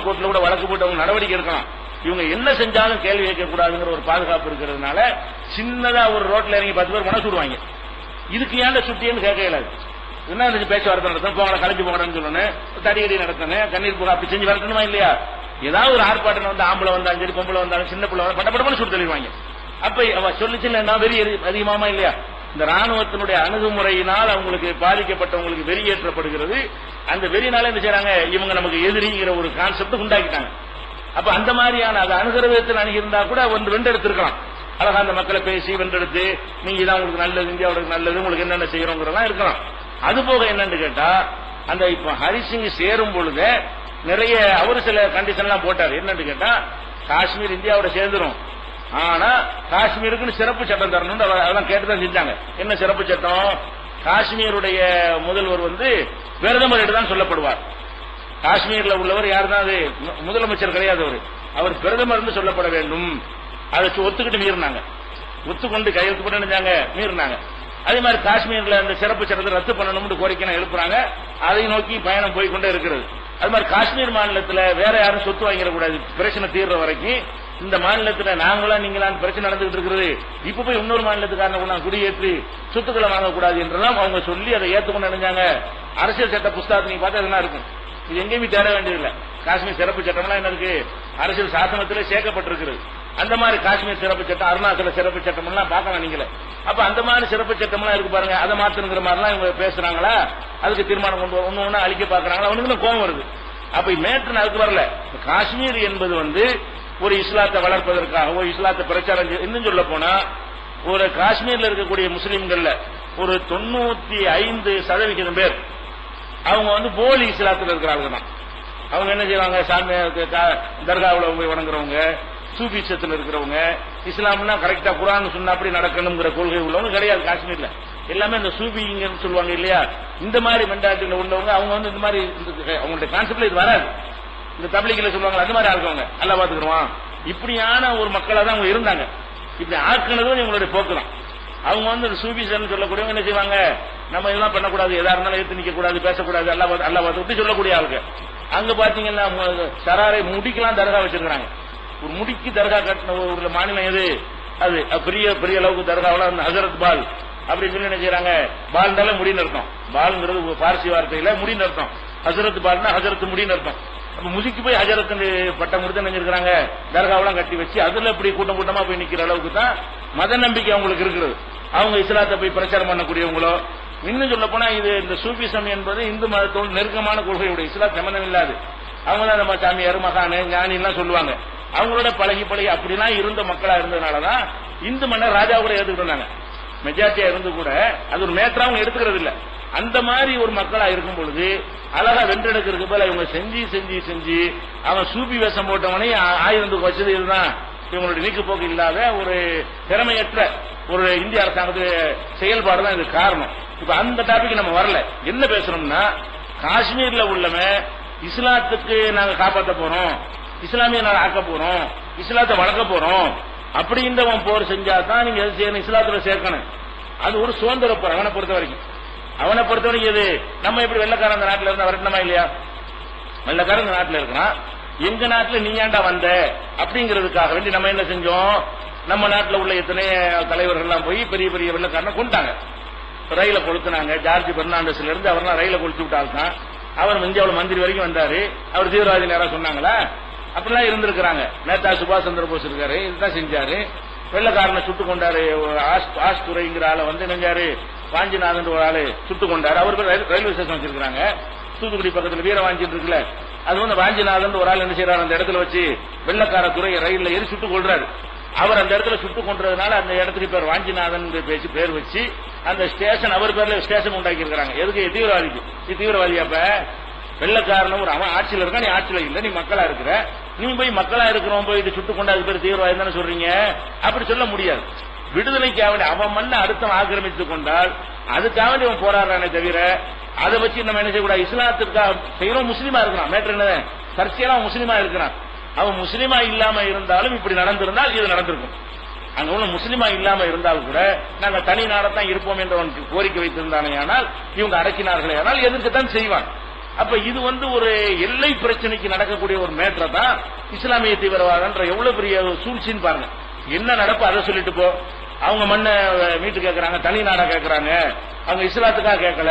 கோர்ட்ல கூட வழக்கு போட்டு அவங்க நடவடிக்கை எடுக்கலாம். இவங்க என்ன செஞ்சாலும் கேள்வி கேட்கக்கூடாதுங்கிற ஒரு பாதுகாப்பு இருக்கிறதுனால சின்னதா ஒரு ரோட்ல இறங்கி 10 பேர் மனசு விடுவாங்க. இதுக்கு ஏன்டா சுட்டின்னு கேட்க இயலாது. என்ன பேச்சுவார்த்தை நடத்தணும், போங்களா கலைஞ்சு போங்கன்னு சொல்லணும், தடியடி நடத்தணும், கண்ணீர் போக அப்படி செஞ்சு வரட்டணுமா இல்லையா? ஏதாவது ஒரு ஆர்ப்பாட்டம் ஆம்பளை வந்தாலும் சரி, பொம்பளை வந்தாலும், சின்ன பிள்ளை வந்தாலும் பட்டப்படமான சுட்டு தள்ளிடுவாங்க. அப்ப சொல்லிச்சுன்னா வெறி அதிகமாமா இல்லையா? இந்த ராணுவத்தினுடைய அணுகுமுறையினால் அவங்களுக்கு பாதிக்கப்பட்டவங்களுக்கு வெறியேற்றப்படுகிறது. அந்த வெறினால என்ன செய்யறாங்க, இவங்க நமக்கு எதிரிங்கிற ஒரு கான்செப்ட் உண்டாக்கிட்டாங்க. அப்ப அந்த மாதிரியான அது அணுகிற விதத்தில் அணுகிருந்தா கூட வென்றெடுத்திருக்கலாம். அழகா அந்த மக்களை பேசி வென்றெடுத்து, நீங்க இதான் உங்களுக்கு நல்லது, இந்தியாவோட நல்லது, உங்களுக்கு என்னென்ன செய்யறோங்கிறதெல்லாம் இருக்கலாம். அது போக என்னன்னு கேட்டா, அந்த இப்ப ஹரிசிங் சேரும் பொழுது நிறைய அவரு சில கண்டிஷன் எல்லாம் போட்டாரு. என்னன்னு கேட்டா, காஷ்மீர் இந்தியாவோட சேர்ந்துரும், ஆனா காஷ்மீருக்குன்னு சிறப்பு சட்டம் தரணும். அதெல்லாம் கேட்டுதான் செஞ்சாங்க. என்ன சிறப்பு சட்டம்? காஷ்மீருடைய முதல்வர் பிரதமர் தான் சொல்லப்படுவார். காஷ்மீர்ல உள்ளவர் யாருதான், அது முதலமைச்சர் கிடையாது, அவர் பிரதமர் சொல்லப்பட வேண்டும். அதை ஒத்துக்கிட்டு மீறினாங்க, ஒத்துக்கொண்டு கையெழுத்து போட்டு நினைச்சாங்க, மீறினாங்க. அதே மாதிரி காஷ்மீர்ல அந்த சிறப்பு சட்டத்தை ரத்து பண்ணணும்னு கோரிக்கை எழுப்புறாங்க. அதை நோக்கி பயணம் போய்கொண்டே இருக்கிறது. அது மாதிரி காஷ்மீர் மாநிலத்தில் வேற யாரும் சொத்து வாங்கிடக்கூடாது, பிரச்சனை தீர்ற வரைக்கும். இந்த மாநிலத்தில் நாங்களா நீங்களான்னு பிரச்சனை நடந்துகிட்டு இருக்கிறது. இப்ப போய் இன்னொரு மாநிலத்துக்காரங்க குடியேற்றி சொத்துக்களை வாங்கக்கூடாது என்றெல்லாம் அவங்க சொல்லி அதை ஏற்றுக்கொண்டு நினைஞ்சாங்க. அரசியல் சட்ட புஸ்தகத்தை நீங்க பார்த்தா அதெல்லாம் இருக்கும். இது எங்கேயுமே தேட வேண்டியதில்லை. காஷ்மீர் சிறப்பு சட்டம்லாம் என்ன இருக்கு, அரசியல் சாசனத்திலே சேர்க்கப்பட்டிருக்கிறது. அந்த மாதிரி காஷ்மீர் சிறப்பு சட்டம், அருணாச்சல சிறப்பு சட்டம் எல்லாம் பார்க்கலாம் நீங்களே. அப்ப அந்த மாதிரி சிறப்பு சட்டம் எல்லாம் இருக்கு பாருங்க. அதை மாத்தணுங்கிற மாதிரிலாம் இவங்க பேசுறாங்களா, அதுக்கு தீர்மானம் கொண்டு ஒன்னு ஒண்ணு அழிக்க பாக்குறாங்களா, அவனுக்கு கோபம் வருது. அப்ப மேற்று அதுக்கு வரல. காஷ்மீர் என்பது ஒரு இஸ்லாத்தை வளர்ப்பதற்காகவோ இஸ்லாத்தை பிரச்சாரம் இன்னும் சொல்ல போனா, ஒரு காஷ்மீர்ல இருக்கக்கூடிய முஸ்லிம்கள்ல ஒரு 95% பேர் அவங்க போலி இஸ்லாத்தில் இருக்கிறாங்க தான். அவங்க என்ன செய்வாங்க, சாமி தர்காவில் போய் வணங்குறவங்க, சூபிசத்தில் இருக்கிறவங்க, இஸ்லாம்னா கரெக்டா குர்ஆன் சொன்னா அப்படி நடக்கணுங்கிற கொள்கை உள்ளவங்க கிடையாது காஷ்மீர்ல. எல்லாமே இந்த சூபிங்கன்னு சொல்லுவாங்க இல்லையா, இந்த மாதிரி மென்டாலிட்டியில உள்ளவங்க. அவங்க வந்து இந்த மாதிரி அவங்களுடைய கான்செப்ட்ல இது வராது. இந்த தப்லீக்ல சொல்லுவாங்க அந்த மாதிரி ஆக்குவாங்க, அல்லாஹ் பாத்துக்குருவான், இப்படியான ஒரு மக்களா தான் அவங்க இருந்தாங்க. இப்படி ஆக்குனதும் இவங்களுடைய போக்கு தான். அவங்க வந்து சூபிசன்னு சொல்லக்கூடியவங்க என்ன செய்வாங்க, நம்ம இதெல்லாம் பண்ணக்கூடாது, எதா இருந்தாலும் எடுத்து நிக்க கூடாது, பேசக்கூடாது, அல்லாஹ் பார்த்து சொல்லக்கூடிய ஆளுங்க. அங்க பாத்தீங்கன்னா சராரை முடிக்கலாம் தர்கா வச்சிருக்காங்க. ஒரு முடிக்கு தர்கா கட்டின ஒரு மாநிலம் எது, அது பெரிய பெரிய அளவுக்கு தர்காவில் ஹசரத் பால் அப்படின்னு சொல்லி என்ன செய்யறாங்க, பால்னால முடின்னு அர்த்தம். பால்ங்கிறது பார்சி வார்த்தையில முடின்னு அர்த்தம். ஹசரத் பால்னா ஹசரத் முடின்னு அர்த்தம். அப்ப முதிக்கு போய் ஹஜரத்து பட்டம் கொடுத்து நினைச்சிருக்காங்க, தர்காவெல்லாம் கட்டி வச்சு அதுல இப்படி கூட்டம் கூட்டமா போய் நிக்கிற அளவுக்கு தான் மத நம்பிக்கை அவங்களுக்கு இருக்கிறது. அவங்க இஸ்லாத்தை போய் பிரச்சாரம் பண்ணக்கூடியவங்களோ, இன்னும் சொல்ல போனா இது இந்த சூபிசம் என்பது இந்து மதத்தோடு நெருக்கமான கொள்கையுடைய, இஸ்லாம் சம்பந்தம் இல்லாது. அவங்க தான் நம்ம சாமியார் மகானு ஞானி எல்லாம் சொல்லுவாங்க. அவங்களோட பழகி அப்படிலாம் இருந்த மக்களா இருந்ததுனாலதான் இந்து மன்னர் ராஜா கூட எடுத்துக்கிட்டு இருந்தாங்க. மெஜாரிட்டியா இருந்து கூட அது ஒரு மேட்டரா அவங்க எடுத்துக்கிறது இல்ல. அந்த மாதிரி ஒரு மக்களா இருக்கும் பொழுது அழகா வென்றெடுக்கிறதுக்கு போல இவங்க செஞ்சு செஞ்சு செஞ்சு அவன் சூப்பி வேஷம் போட்டவனே ஆயுதம் வச்சது இதுதான். இவங்களுடைய நீக்குப்போக்கு இல்லாத ஒரு திறமையற்ற ஒரு இந்திய அரசாங்கத்து செயல்பாடு தான் இது காரணம். இப்ப அந்த டாபிக் நம்ம வரல. என்ன பேசுறோம்னா, காஷ்மீர்ல உள்ளவன் இஸ்லாத்துக்கு நாங்க காப்பாற்ற போறோம், இஸ்லாமிய நாடு ஆக்க போறோம், இஸ்லாத்தை வளர்க்க போறோம் அப்படின்றவன் போர் செஞ்சா தான் நீங்க எது செய்யணும், இஸ்லாத்துல சேர்க்கணும். அது ஒரு சுதந்திர போர். அவனை பொறுத்த வரைக்கும் எது, நம்ம எப்படி வெள்ளக்காரன் அந்த நாட்டில இருந்தா வரட்டணுமா இல்லையா? வெள்ளக்காரன் இந்த நாட்டில் இருக்கிறான், எங்க நாட்டில் நீ ஏண்டா வந்த அப்படிங்கிறதுக்காக வேண்டி நம்ம என்ன செஞ்சோம், நம்ம நாட்டில் உள்ள எத்தனை தலைவர்கள் எல்லாம் போய் பெரிய பெரிய வெள்ளக்காரனை கொண்டாங்க, ரயில கொளுத்துனாங்க. ஜார்ஜ் பெர்னாண்டஸ்ல இருந்து அவர்லாம் ரயில கொளுத்து விட்டால்தான். அவர் இந்தியாவில் மந்திரி வரைக்கும் வந்தாரு. அவர் தீவிரவாதி நேரம் சொன்னாங்களா? அப்படிலாம் இருந்திருக்கிறாங்க. நேதா சுபாஷ் சந்திர போஸ் இருக்காரு, இதுதான் செஞ்சாரு. வெள்ளக்காரனை சுட்டு கொண்டாரு. ஆஸ்துரைங்கிற ஆளை வந்து நெஞ்சாரு, வாஞ்சிநாதன் ஒரு ஆளு சுட்டு கொண்டாரு. அவர் ரயில்வே ஸ்டேஷன் வச்சிருக்காங்க, தூத்துக்குடி பக்கத்தில் வீரவாஞ்சின்னு இருக்குல்ல, அது வந்து வாஞ்சிநாதன் ஒரு ஆள் என்ன செய்யறாரு, அந்த இடத்துல வச்சு வெள்ளக்கார துறையை ரயில்ல ஏறி சுட்டு கொள்றாரு. அவர் அந்த இடத்துல சுட்டு கொண்டதுனால அந்த இடத்துக்கு பேர் வாஞ்சிநாதன் பேசி பேர் வச்சு அந்த ஸ்டேஷன் அவர் பேர்ல ஸ்டேஷன் உண்டாக்கி இருக்காங்க. எதுக்கு? தீவிரவாதிக்கு. நீ தீவிரவாதி, அப்ப வெள்ளக்காரனும் ஒரு அவன் ஆட்சியில் இருக்கா, நீ ஆட்சியில இல்ல, நீ மக்களா இருக்கிற, நீ போய் மக்களா இருக்கிறோம் போயிட்டு சுட்டு கொண்டு அது பேர் தீவிரவாதி தானே சொல்றீங்க? அப்படி சொல்ல முடியாது. விடுதலைக்காக வேண்டிய அவன் மண்ண அடுத்தவன் ஆக்கிரமித்துக் கொண்டால் அதுக்காக வேண்டி அவன் போராடுறானே தவிர அதை வச்சு நம்ம என்ன செய்யக்கூடாது. இஸ்லாத்திற்காக செய்யறோம், முஸ்லீமா இருக்கிறான், மேட்டர் என்ன, சர்ச்சையெல்லாம் முஸ்லீமா இருக்கிறான். அவன் முஸ்லீமா இல்லாம இருந்தாலும் இப்படி நடந்திருந்தால் இது நடந்திருக்கும். அங்க உள்ள முஸ்லீமா இல்லாம இருந்தால் கூட நாங்க தனி நாடத்தான் இருப்போம் என்று அவனுக்கு கோரிக்கை வைத்திருந்தானே, ஆனால் இவங்க அடக்கினார்களே, ஆனால் எதிர்க்கத்தான் செய்வான். அப்ப இது வந்து ஒரு எல்லை பிரச்சனைக்கு நடக்கக்கூடிய ஒரு மேட்டரை தான் இஸ்லாமிய தீவிரவாதன்ற எவ்வளவு பெரிய சூழ்ச்சின்னு பாருங்க. என்ன நடப்பு அதை சொல்லிட்டு போ. அவங்க மண்ணை மீட்டு கேட்கறாங்க, தனி நாடா கேட்கறாங்க, அவங்க இஸ்லாத்துக்காக கேட்கல,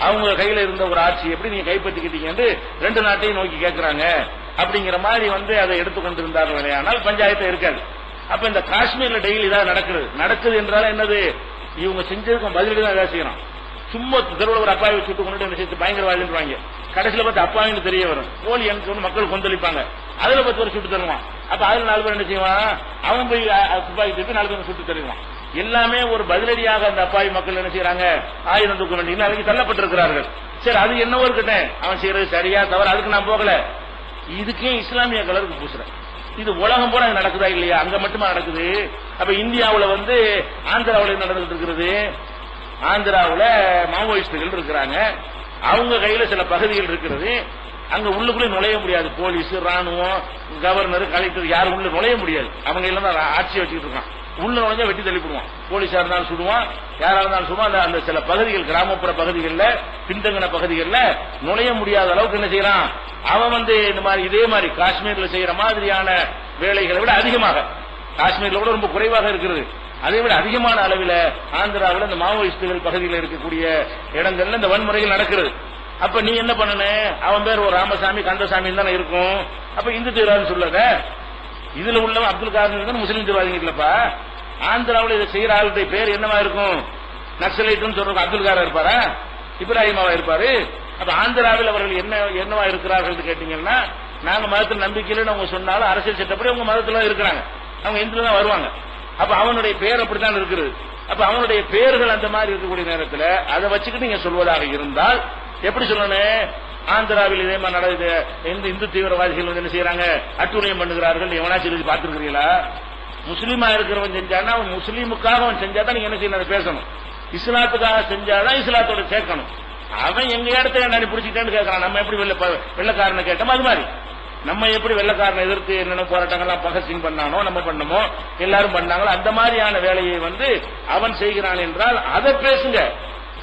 அவங்க கையில இருந்த ஒரு ஆட்சி எப்படி நீங்க கைப்பற்றிக்கிட்டீங்க ரெண்டு நாட்டையும் நோக்கி கேட்கறாங்க அப்படிங்கிற மாதிரி வந்து அதை எடுத்துக்கொண்டிருந்தார்கள். ஆனால் பஞ்சாயத்து இருக்காது. அப்ப இந்த காஷ்மீர்ல டெய்லி தான் நடக்குது என்றாலும் என்னது, இவங்க செஞ்சதுக்கு பதிலடி தான் செய்யணும். சும்மா தெருவில் ஒரு அப்பாவை சுட்டு கொண்டு என்ன செய்து பயங்கரவாதின்றாங்க. கடைசியில பார்த்து அப்பாவின்னு தெரிய வரும், போலி எனக்கு மக்கள் கொந்தளிப்பாங்க, அதுல 10 பேர் சுட்டு தருவான். அப்ப அதுல 4 பேர் என்ன செய்வான், அவன் போய் துப்பாக்கி தூக்கி 4 பேர் சுட்டு தருவான். எல்லாமே ஒரு பதிலடியாக அந்த அப்பாவி மக்கள் என்ன செய்யறாங்க, ஆயுதம் தூக்க வேண்டிய அதுக்கு தள்ளப்பட்டிருக்கிறார்கள். சரி, அது என்னவோ இருக்கட்டும், அவன் செய்யறது சரியா தவறு, அதுக்கு நான் போகல. இதுக்கே இஸ்லாமிய கலருக்கு பூசுறேன். இது உலகம் போல நடக்குதா இல்லையா? அங்க மட்டுமா நடக்குது? அப்ப இந்தியாவுல வந்து ஆந்திராவுல நடந்துட்டு இருக்கிறது. ஆந்திராவுல மாவோயிஸ்டுகள் இருக்கிறாங்க, அவங்க கையில சில பகுதிகள் இருக்கிறது. அங்க உள்ளுக்குள்ளே நுழைய முடியாது. போலீஸ், ராணுவம், கவர்னர், கலெக்டர் யாரும் உள்ள நுழைய முடியாது. அவங்க எல்லாம் ஆட்சி வச்சுக்கிட்டு இருக்கான். உள்ள நுழைஞ்சா வெட்டி தள்ளிப்படுவான். போலீஸா இருந்தாலும் சுடுவான், யாரா இருந்தாலும் சுடுவான். அந்த சில பகுதிகள், கிராமப்புற பகுதிகளில், பின்தங்கின பகுதிகளில் நுழைய முடியாத அளவுக்கு என்ன செய்யறான் அவன் வந்து இந்த மாதிரி இதே மாதிரி காஷ்மீர்ல செய்யற மாதிரியான வேலைகளை விட அதிகமாக, காஷ்மீர்ல கூட ரொம்ப குறைவாக இருக்கிறது, அதை விட அதிகமான அளவில் ஆந்திராவில் இந்த மாவோயிஸ்டுகள் பகுதியில் இருக்கக்கூடிய இடங்கள்ல இந்த வன்முறைகள் நடக்கிறது. அப்ப நீ என்ன பண்ணனு, அவன் பேர் ஒரு ராமசாமி கந்தசாமி தானே இருக்கும். அப்ப இந்து தீவிரவாதி சொல்லத, இதுல உள்ளவன் அப்துல் காதர் முஸ்லீம் தீவிரவாதிங்க இல்லப்பா. ஆந்திராவில் இதை செய்யற ஆளுடைய பேர் என்னவா இருக்கும், நக்சலைட்னு சொல்ற அப்துல் காதர் இருப்பாரா, இப்ராஹிமாவா இருப்பாரு. அப்ப ஆந்திராவில் அவர்கள் என்னவா இருக்கிறார்கள் கேட்டீங்கன்னா, நாங்க மதத்தில் நம்பிக்கையில அவங்க சொன்னாலும் அரசியல் சட்டப்படி அவங்க மதத்துல இருக்கிறாங்க, அவங்க இந்துல தான் வருவாங்க. அப்ப அவனுடைய பேர் அப்படித்தான் இருக்குது. அப்ப அவனுடைய பேர்கள் அந்த மாதிரி இருக்கக்கூடிய நேரத்தில் அதை வச்சுக்கிட்டு நீங்க சொல்வதாக இருந்தால் எப்படி சொல்லணும், ஆந்திராவில் இதே மாதிரி நடக்குது. இந்து தீவிரவாதிகள் வந்து என்ன செய்யறாங்க, அட்டூழியம் பண்ணுகிறார்கள். எவனாச்சும் எழுதி பார்த்திருக்கிறீங்களா? முஸ்லீமா இருக்கிறவன் செஞ்சானா அவன் முஸ்லீமுக்காக அவன் செஞ்சாதான் நீங்க என்ன செய்யணும், பேசணும். இஸ்லாத்துக்காக செஞ்சாதான் இஸ்லாத்தோட சேர்க்கணும். அவன் எங்க இடத்துல நான் பிடிச்சிட்டேன்னு கேட்கறான். நம்ம எப்படி வெள்ளக்காரனை கேட்டோம் அது மாதிரி நம்ம எப்படி வெள்ளக்காரனை எதிர்த்து என்னென்ன போராட்டங்கள்லாம் பகத்சிங் பண்ணானோ நம்ம பண்ணமோ எல்லாரும் பண்ணாங்களோ அந்த மாதிரியான வேலையை வந்து அவன் செய்கிறான் என்றால் அதை பேசுங்க.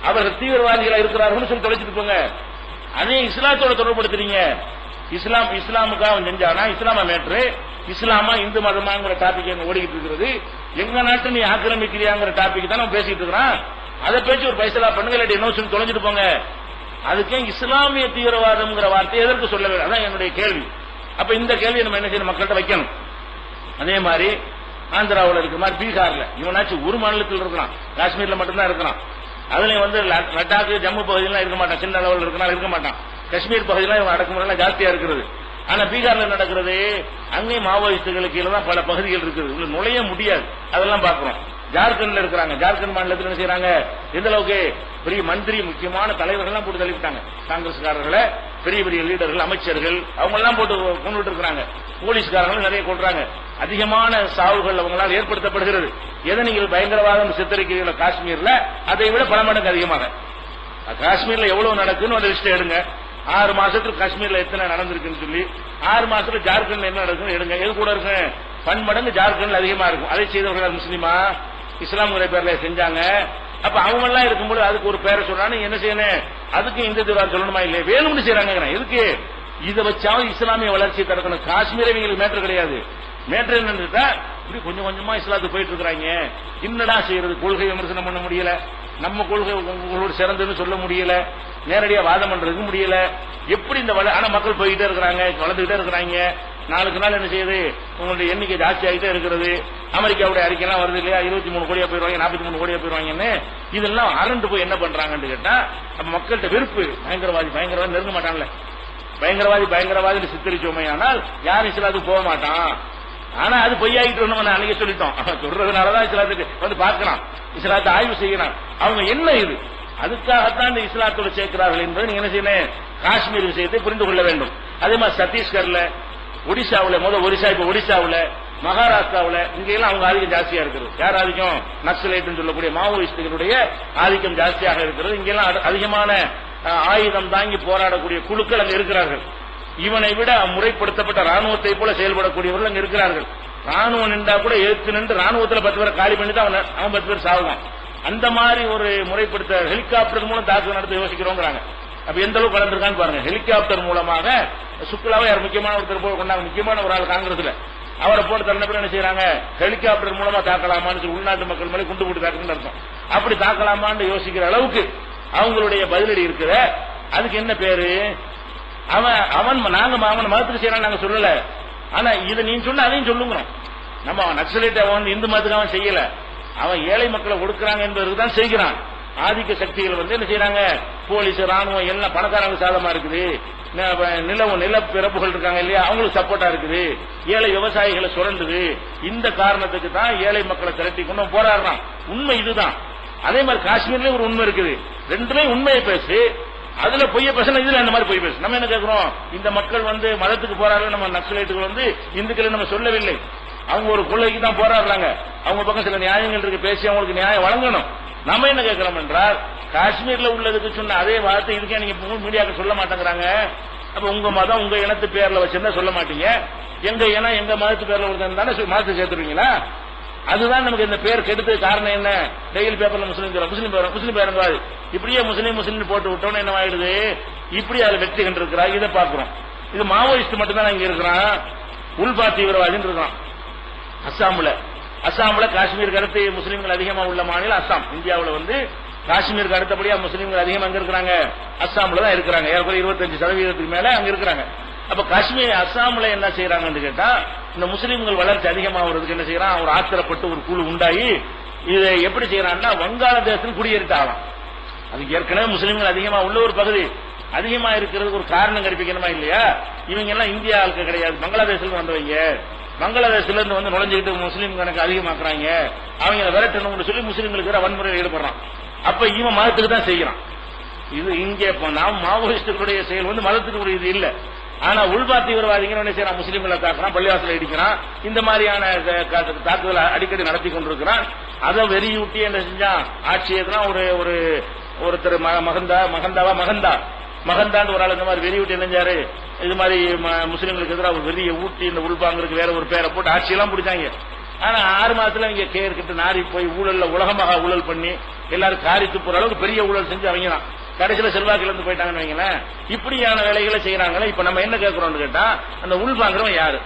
அவர்கள் தீவிரவாதிகளா இருக்கிறார்கள் சொல்லி தொலைச்சிட்டு போங்க. அதே இஸ்லாத்தோட தொடர்படுத்துறீங்க. இஸ்லாமுக்காக அவன் செஞ்சானா இஸ்லாமா மேட்ரு, இஸ்லாமா இந்து மதமாங்கிற டாபிக் எங்க ஓடிக்கிட்டு இருக்கிறது. எங்க நாட்டு நீ ஆக்கிரமிக்கிறியாங்கிற டாபிக் தான் பேசிட்டு இருக்கிறான். அதை பேச்சு ஒரு பைசலா பண்ணுங்க, இல்லாட்டி என்ன சொல்லி தொலைஞ்சிட்டு போங்க. அதுக்கே இஸ்லாமிய தீவிரவாதம்ங்கிற வார்த்தையை எதற்கு சொல்ல வேண்டும், அதான் என்னுடைய கேள்வி. அப்ப இந்த கேள்வியை நம்ம என்ன செய்யணும், மக்கள்கிட்ட வைக்கணும். அதே மாதிரி ஆந்திராவில் இருக்கிற மாதிரி பீகார்ல இவனாச்சும் ஒரு மாநிலத்தில் இருக்கிறான், காஷ்மீர்ல மட்டும்தான் இருக்கிறான். அதுலயும் வந்து லடாக் ஜம்மு பகுதியெல்லாம் இருக்க மாட்டான், சின்ன அளவில் இருக்கனால இருக்க மாட்டான். காஷ்மீர் பகுதியெல்லாம் இவன் அடக்குமுறை ஜாஸ்தியா இருக்கிறது. ஆனா பீகார்ல நடக்கிறது அங்கேயும் மாவோயிஸ்டுகளுக்கு கீழே தான் பல பகுதிகள் இருக்குது, நுழைய முடியாது. அதெல்லாம் பாக்குறோம். ஜார்க்கண்ட்ல இருக்கிறாங்க, ஜார்க்கண்ட் மாநிலத்தில் என்ன செய்யறாங்க, எந்த அளவுக்கு பெரிய மந்திரி முக்கியமான தலைவர்கள் போட்டு தள்ளிவிட்டாங்க. காங்கிரஸ்காரர்களை பெரிய பெரிய லீடர்கள் அமைச்சர்கள் அவங்க எல்லாம் போட்டு கொண்டுட்டு இருக்கிறாங்க. போலீஸ்காரங்களும் நிறைய கொள்றாங்க. அதிகமான சாவுகள் அவங்களால் ஏற்படுத்தப்படுகிறது. எதை நீங்கள் பயங்கரவாதம் சித்தரிக்கிறீங்களோ காஷ்மீர்ல அதை விட பல மடங்கு அதிகமாக. காஷ்மீர்ல எவ்வளவு நடக்குன்னு ஒரு லிஸ்ட் எடுங்க. 6 மாசத்துக்கு காஷ்மீர்ல எத்தனை நடந்திருக்குன்னு சொல்லி 6 மாசத்துல ஜார்க்கண்ட்ல என்ன நடக்குன்னு எடுங்க. எது கூட இருக்கு, பன்மடங்கு ஜார்க்கண்ட்ல அதிகமா இருக்கும். அதை செய்தவர்கள் முஸ்லீமா இஸ்லாமுடைய பேர்ல செஞ்சாங்க. அப்ப அவங்க எல்லாம் இருக்கும்போது அதுக்கு ஒரு பேரை சொல்றான்னு என்ன செய்யணும், அதுக்கு இந்த தீவிரவாதம் சொல்லணுமா இல்லையா, வேணும்னு செய்யறாங்க. எதுக்கு இதை வச்சாவது இஸ்லாமிய வளர்ச்சியை தடுக்கணும். காஷ்மீரை இவங்களுக்கு மேட்டர் கிடையாது. மேட்டர் என்னன்னு இப்படி கொஞ்சம் கொஞ்சமா இஸ்லாத்துக்கு போயிட்டு இருக்கிறாங்க. என்னடா செய்யறது, கொள்கை விமர்சனம் பண்ண முடியல, நம்ம கொள்கை உங்களோட சிறந்ததுன்னு சொல்ல முடியல, நேரடியா வாதம் பண்றதுக்கு முடியல. எப்படி இந்த ஆனா மக்கள் போயிட்டே இருக்கிறாங்க, வளர்ந்துகிட்டே இருக்கிறாங்க. நாளுக்கு நாள் என்ன செய்யுது, உங்களுடைய எண்ணிக்கை ஜாஸ்தி ஆகிட்டே இருக்கிறது. அமெரிக்காவுடைய அறிக்கைலாம் வருது இல்லையா, 23 கோடியா போயிருவாங்க, 43 கோடியா போயிருவாங்கன்னு. இதெல்லாம் அரண்டு போய் என்ன பண்றாங்கன்னு கேட்டா, அப்ப மக்கள்கிட்ட வெறுப்பு. பயங்கரவாதி நெருங்க மாட்டான்ல, பயங்கரவாதி சித்தரிச்சோமே ஆனால் யாரும் இஸ்லாத்துக்கு போக மாட்டான். ஆனா அது பொய்யாகிட்டு நம்ம அன்னைக்கு சொல்லிட்டோம். சொல்றதுனாலதான் இஸ்லாத்துக்கு வந்து பார்க்கலாம், இஸ்லாத்தை ஆய்வு செய்யலாம். அவங்க என்ன இது, அதுக்காகத்தான் இந்த இஸ்லாத்தோடு சேர்க்கிறார்கள் என்பதை நீங்க என்ன செய்யணும், காஷ்மீர் விஷயத்தை புரிந்து கொள்ள வேண்டும். அதே மாதிரி சத்தீஸ்கர்ல, ஒடிசாவில் இப்ப ஒடிசாவில், மகாராஷ்டிராவில் இங்கெல்லாம் அவங்க ஆதிக்கம் ஜாஸ்தியா இருக்கிறது. யார் ஆதிக்கம், நக்சலைட் சொல்லக்கூடிய மாவோயிஸ்டுகளுடைய ஆதிக்கம் ஜாஸ்தியாக இருக்கிறது. இங்கெல்லாம் அதிகமான ஆயுதம் தாங்கி போராடக்கூடிய குழுக்கள் அங்க இருக்கிறார்கள். இவனை விட முறைப்படுத்தப்பட்ட ராணுவத்தை போல செயல்படக்கூடியவர்கள் அங்க இருக்கிறார்கள். ராணுவம் நின்றா கூட எதிர்த்து நின்று ராணுவத்தில் 10 பேரை காலி பண்ணிட்டு அவன் 10 பேர் சாவுவான். அந்த மாதிரி ஒரு முறைப்படுத்த ஹெலிகாப்டர் மூலம் தாக்குதல் நடத்த யோசிக்கிறோங்கிறாங்க. அப்ப எந்த அளவுக்கு வளர்ந்துருக்கான்னு பாருங்க. ஹெலிகாப்டர் மூலமாக சுக்லாவை யார் முக்கியமான ஒருத்தர் போய் கொண்டாங்க, முக்கியமான ஒரு ஆள் காங்கிரஸ்ல, அவரை போட்டு தள்ள பேர் என்ன செய்யறாங்க, ஹெலிகாப்டர் மூலமா தாக்கலாமான்னு உள்நாட்டு மக்கள் மேலே குண்டு போட்டு தாக்குன்னு அர்த்தம். அப்படி தாக்கலாமான்னு யோசிக்கிற அளவுக்கு அவங்களுடைய பதிலடி இருக்கிற. அதுக்கு என்ன பேரு, அவன் நாங்க அவன் மதத்துக்கு செய்யறான் நாங்க சொல்லல. ஆனா இதை நீ சொன்ன அதையும் சொல்லுங்கிறோம். நம்ம அவன் நக்சலைட் அவன் இந்து மதத்துக்கு அவன் செய்யல, அவன் ஏழை மக்களை ஒடுக்குறாங்க என்பதற்கு தான் செய்கிறான். ஆதிக்க சக்திகள் வந்து என்ன செய்யறாங்க, போலீஸ் ராணுவம் எல்லாம் பணக்காரங்க சாதமா இருக்குது, நிலப்பிறப்புகள் இருக்காங்க இல்லையா அவங்களுக்கு சப்போர்ட்டா இருக்குது, ஏழை விவசாயிகளை சுரண்டுது. இந்த காரணத்துக்கு தான் ஏழை மக்களை திரட்டி கொண்டு போராடுறான். உண்மை இதுதான். அதே மாதிரி காஷ்மீர்லயும் ஒரு உண்மை இருக்குது. ரெண்டுமே உண்மையை பேசு, அதுல பொய்ய பேசணும், இதுல இந்த மாதிரி பொய் பேசு. நம்ம என்ன கேட்கிறோம், இந்த மக்கள் வந்து மதத்துக்கு போராடுற நம்ம நக்சலைட்டுகள் வந்து இந்துக்களை நம்ம சொல்லவில்லை, அவங்க ஒரு கொள்கைக்கு தான் போராடுறாங்க. அவங்க பக்கம் சில நியாயங்கள் இருக்கு, பேசி அவங்களுக்கு நியாயம் வழங்கணும். நம்ம என்ன கேட்கிறோம் என்றால், காஷ்மீர்ல உள்ளதுக்கு சொன்ன அதே வார்த்தை இதுக்கே நீங்க மீடியாக்கள் சொல்ல மாட்டேங்கிறாங்க. அப்ப உங்க மதம் உங்க இனத்து பேர்ல வச்சிருந்தா சொல்ல மாட்டீங்க, எங்க இனம் எங்க மதத்து பேர்ல தானே மதத்தை சேர்த்துருவீங்களா? அதுதான் நமக்கு இந்த பேர் கெடுத்து காரணம் என்ன, டெய்லி பேப்பர்ல முஸ்லீம் பேருங்க இப்படியே முஸ்லீம் போட்டு விட்டோன்னு என்ன ஆயிடுது, இப்படி அதுல வெற்றி கண்டிருக்கிறா. இதை பாக்குறோம். இது மாவோயிஸ்ட் மட்டும்தான் இங்க இருக்கிறான், உள்பா தீவிரவாதின்னு இருக்கான். அஸ்ஸாம்ல காஷ்மீருக்கு அடுத்து முஸ்லீம்கள் அதிகமா உள்ள மாநிலம் அஸ்ஸாம். இந்தியாவில் வந்து காஷ்மீருக்கு அடுத்தபடியா முஸ்லீம்கள் அதிகமா அங்க இருக்கிறாங்க, அஸ்ஸாம்ல தான் இருக்கிறாங்க. 25% மேல அங்க இருக்கிறாங்க. அப்ப காஷ்மீர் அஸ்ஸாம்ல என்ன செய்யறாங்கன்னு கேட்டா, இந்த முஸ்லீம்கள் வளர்ச்சி அதிகமாகிறதுக்கு என்ன செய்யறான், ஒரு ஆத்திரப்பட்டு ஒரு குழு உண்டாகி இதை எப்படி செய்யறான்னா, வங்காளதேசத்தில் குடியேறிட்டாகலாம். அது ஏற்கனவே முஸ்லீம்கள் அதிகமா உள்ள ஒரு பகுதி, அதிகமா இருக்கிறதுக்கு ஒரு காரணம் கற்பிக்கணுமா இல்லையா? இவங்க எல்லாம் இந்தியா ஆளுக்கு கிடையாது, பங்களாதேஷ்ல வந்தவங்க. பங்களாதேஷ்ல இருந்து வந்து நுழைஞ்சுக்கிட்டு முஸ்லீம் கணக்கு அதிகமாக்குறாங்க, அவங்க விரட்டணும்னு சொல்லி முஸ்லீம்களுக்கு வன்முறையில் ஈடுபடுறான். அப்ப இவன் மதத்துக்கு தான் செய்யறான். இது இங்கே நாம் மாவோயிஸ்டுகளுடைய செயல் வந்து மதத்துக்கு உரியது இல்ல. ஆனா உள்பா தீவிரவாதிகள் என்ன செய்யறான், முஸ்லீம்களை தாக்குறான், பள்ளிவாசலை இடிக்கிறான், இந்த மாதிரியான தாக்குதலை அடிக்கடி நடத்தி கொண்டிருக்கிறான். அதை வெறியூட்டி என்ன செஞ்சான், ஆட்சியத்தான் ஒருத்தர் மகந்தான்னு ஒரு ஆள் இந்த மாதிரி வெறியூட்டி இணைஞ்சாரு. இது மாதிரி முஸ்லீம்களுக்கு எதிராக ஒரு வெறியை ஊட்டி இந்த உள்பாங்கிறதுக்கு வேற ஒரு பேரை போட்டு ஆட்சியெல்லாம் பிடிச்சாங்க. ஆனா 6 மாதத்துல இங்க கேர்கிட்ட நாரி போய் ஊழல்ல உலகமாக ஊழல் பண்ணி எல்லாரும் காரித்து போற அளவுக்கு பெரிய ஊழல் செஞ்சு அவங்க தான் கடைசியில செல்வாக்கு இழந்து போயிட்டாங்கன்னு வைங்களேன். இப்படியான வேலைகளை செய்யறாங்களே. இப்ப நம்ம என்ன கேட்கிறோம்னு கேட்டா, அந்த உள்பாங்கிறவன் யாரு?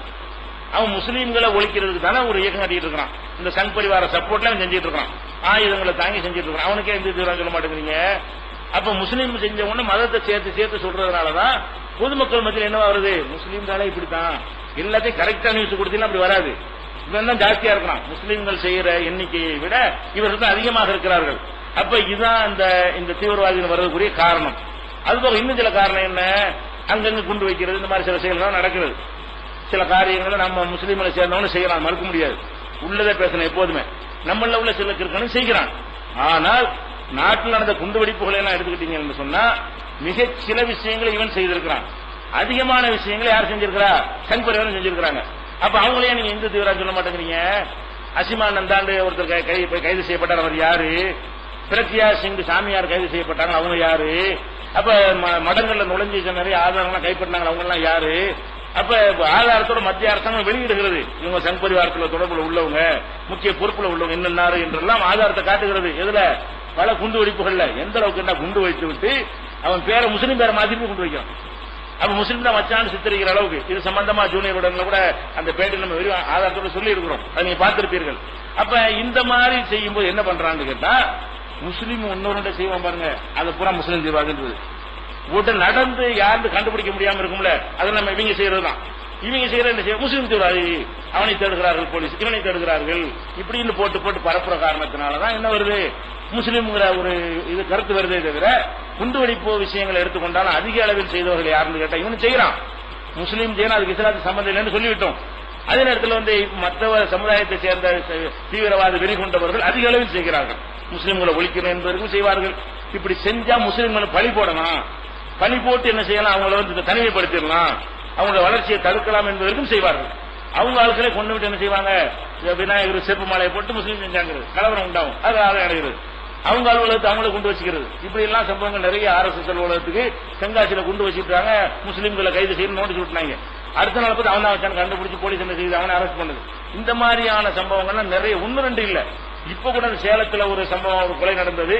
அவன் முஸ்லீம்களை ஒழிக்கிறதுக்கு தானே ஒரு இயக்கம் கட்டிட்டு இருக்கான். இந்த சங் பரிவார சப்போர்ட்ல அவன் செஞ்சிட்டு இருக்கான், ஆயுதங்களை தாங்கி செஞ்சிட்டு இருக்கான். அவனுக்கே எந்த தீவிரம் சொல்ல மாட்டேங்கிறீங்க. அப்ப முஸ்லீம் செஞ்ச உடனே மதத்தை சேர்த்து சொல்றதுனாலதான் பொதுமக்கள் மத்தியில் என்ன வருது, முஸ்லீம்களே இப்படித்தான் எல்லாத்தையும் கரெக்டா நியூஸ் கொடுத்தீங்கன்னா அப்படி வராது. இவன் தான் ஜாஸ்தியா இருக்கிறான். முஸ்லீம்கள் செய்யற எண்ணிக்கையை விட இவர்கள் தான் அதிகமாக இருக்கிறார்கள். அப்ப இதுதான் இந்த தீவிரவாதிகள் வர்றதுக்குரிய காரணம். அதுபோக இன்னும் சில காரணம் என்ன, அங்கங்க குண்டு வைக்கிறது, இந்த மாதிரி சில செயல்கள் நடக்கிறது. சில காரியங்களை நம்ம முஸ்லீம்களை சேர்ந்தவனு செய்யறான், மறுக்க முடியாது. உள்ளதே பேசணும் எப்போதுமே. நம்மள உள்ள சில கிற்கனும் செய்கிறான். ஆனால் நாட்டில் நடந்த குண்டு வெடிப்புகளை எல்லாம் எடுத்துக்கிட்டீங்கன்னு சொன்னா மிக சில விஷயங்களை இவன் செய்திருக்கிறான். அதிகமான விஷயங்களை யார் செஞ்சிருக்கிறா, சங் பரிவாரம் செஞ்சிருக்கிறாங்க. அப்ப அவங்களே நீங்க இந்து தீவிரம் சொல்ல மாட்டேங்கிறீங்க. அசிமா நந்தாண்டு ஒருத்தர் கைது செய்யப்பட்டார், அவர் யாரு? பிரக்யா சிங் சாமியார் கைது செய்யப்பட்டாங்க, அவங்க யாரு? அப்ப மடங்கள்ல நுழைஞ்சு நிறைய ஆதாரங்கள்லாம் கைப்பற்றினாங்க, அவங்க எல்லாம் யாரு? அப்ப ஆதாரத்தோட மத்திய அரசாங்கம் வெளியிடுகிறது, இவங்க சங் பரிவாரத்தில் தொடர்புல உள்ளவங்க, முக்கிய பொறுப்புல உள்ளவங்க என்னென்னாரு என்றெல்லாம் ஆதாரத்தை காட்டுகிறது. எதுல? பல குண்டு வெடிப்புகள்ல. எந்த அளவுக்கு என்ன குண்டு வைத்து விட்டு அவன் பேரை முஸ்லீம் பேரை மாத்தி குண்டு வைக்கிறான். அப்ப முஸ்லீம் தான் வச்சான்னு சித்தரிக்கிற அளவுக்கு. இது சம்பந்தமா ஜூனியர் உடன்ல கூட அந்த பேட்டி நம்ம வெறும் ஆதாரத்தோட சொல்லி இருக்கிறோம், அதை நீங்க பார்த்திருப்பீர்கள். அப்ப இந்த மாதிரி செய்யும்போது என்ன பண்றான்னு கேட்டா, முஸ்லீம் இன்னொரு செய்வோம் பாருங்க, அது பூரா முஸ்லீம் தீவிரவாதின்றது உடனே நடந்து யாரு கண்டுபிடிக்க முடியாம இருக்கும்ல, அதை நம்ம இவங்க செய்யறதுதான். இவங்க செய்யற என்ன செய்ய, முஸ்லீம் தீவிரவாதி அவனை தேடுகிறார்கள், போலீஸ் இவனை தேடுகிறார்கள், இப்படின்னு போட்டு பரப்புற காரணத்தினாலதான் என்ன வருது, முஸ்லீம்ங்கிற ஒரு இது கருத்து வருதே தவிர குண்டு வெடிப்பு விஷயங்களை எடுத்துக்கொண்டாலும் அதிக அளவில் செய்தவர்கள் யாருன்னு கேட்டா இவனு செய்யறான். முஸ்லீம் செய்யணும், அதுக்கு இஸ்லாத்து சம்பந்தம் இல்லைன்னு சொல்லிவிட்டோம். அதே நேரத்தில் மற்ற சமுதாயத்தை சேர்ந்த தீவிரவாத வெறி கொண்டவர்கள் அதிக அளவில் செய்கிறார்கள். முஸ்லீம்களை ஒழிக்கணும் என்பதற்கும் செய்வார்கள். இப்படி செஞ்சா முஸ்லீம்களை பழி போடலாம், பழி போட்டு என்ன செய்யலாம், அவங்களை தனிமைப்படுத்திடலாம், அவங்களோட வளர்ச்சியை தடுக்கலாம் என்பதற்கும் செய்வார்கள். அவங்க ஆட்களை கொண்டு விட்டு என்ன செய்வாங்க, விநாயகர் செருப்பு மாலையை போட்டு முஸ்லீம் செஞ்சாங்க, கலவரம் உண்டாகும், அது அடைகிறது. அவங்க அலுவலகத்தை அவங்கள கொண்டு வச்சுக்கிறது. இப்படி எல்லாம் சம்பவங்கள் நிறைய RSS அலுவலகத்துக்கு தென்காசியில கொண்டு வச்சுட்டாங்க. முஸ்லீம்களை கைது செய்யணும் நோட்டீஸ் விட்டாங்க. அடுத்த நாள் பார்த்து அவன் வச்சான் கண்டுபிடிச்சு போலீஸ் என்ன செய்து அவனை அரெஸ்ட் பண்ணுது. இந்த மாதிரியான சம்பவங்கள்லாம் நிறைய, 1-2 இல்ல. இப்ப கூட சேலத்துல ஒரு சம்பவம், ஒரு கொலை நடந்தது,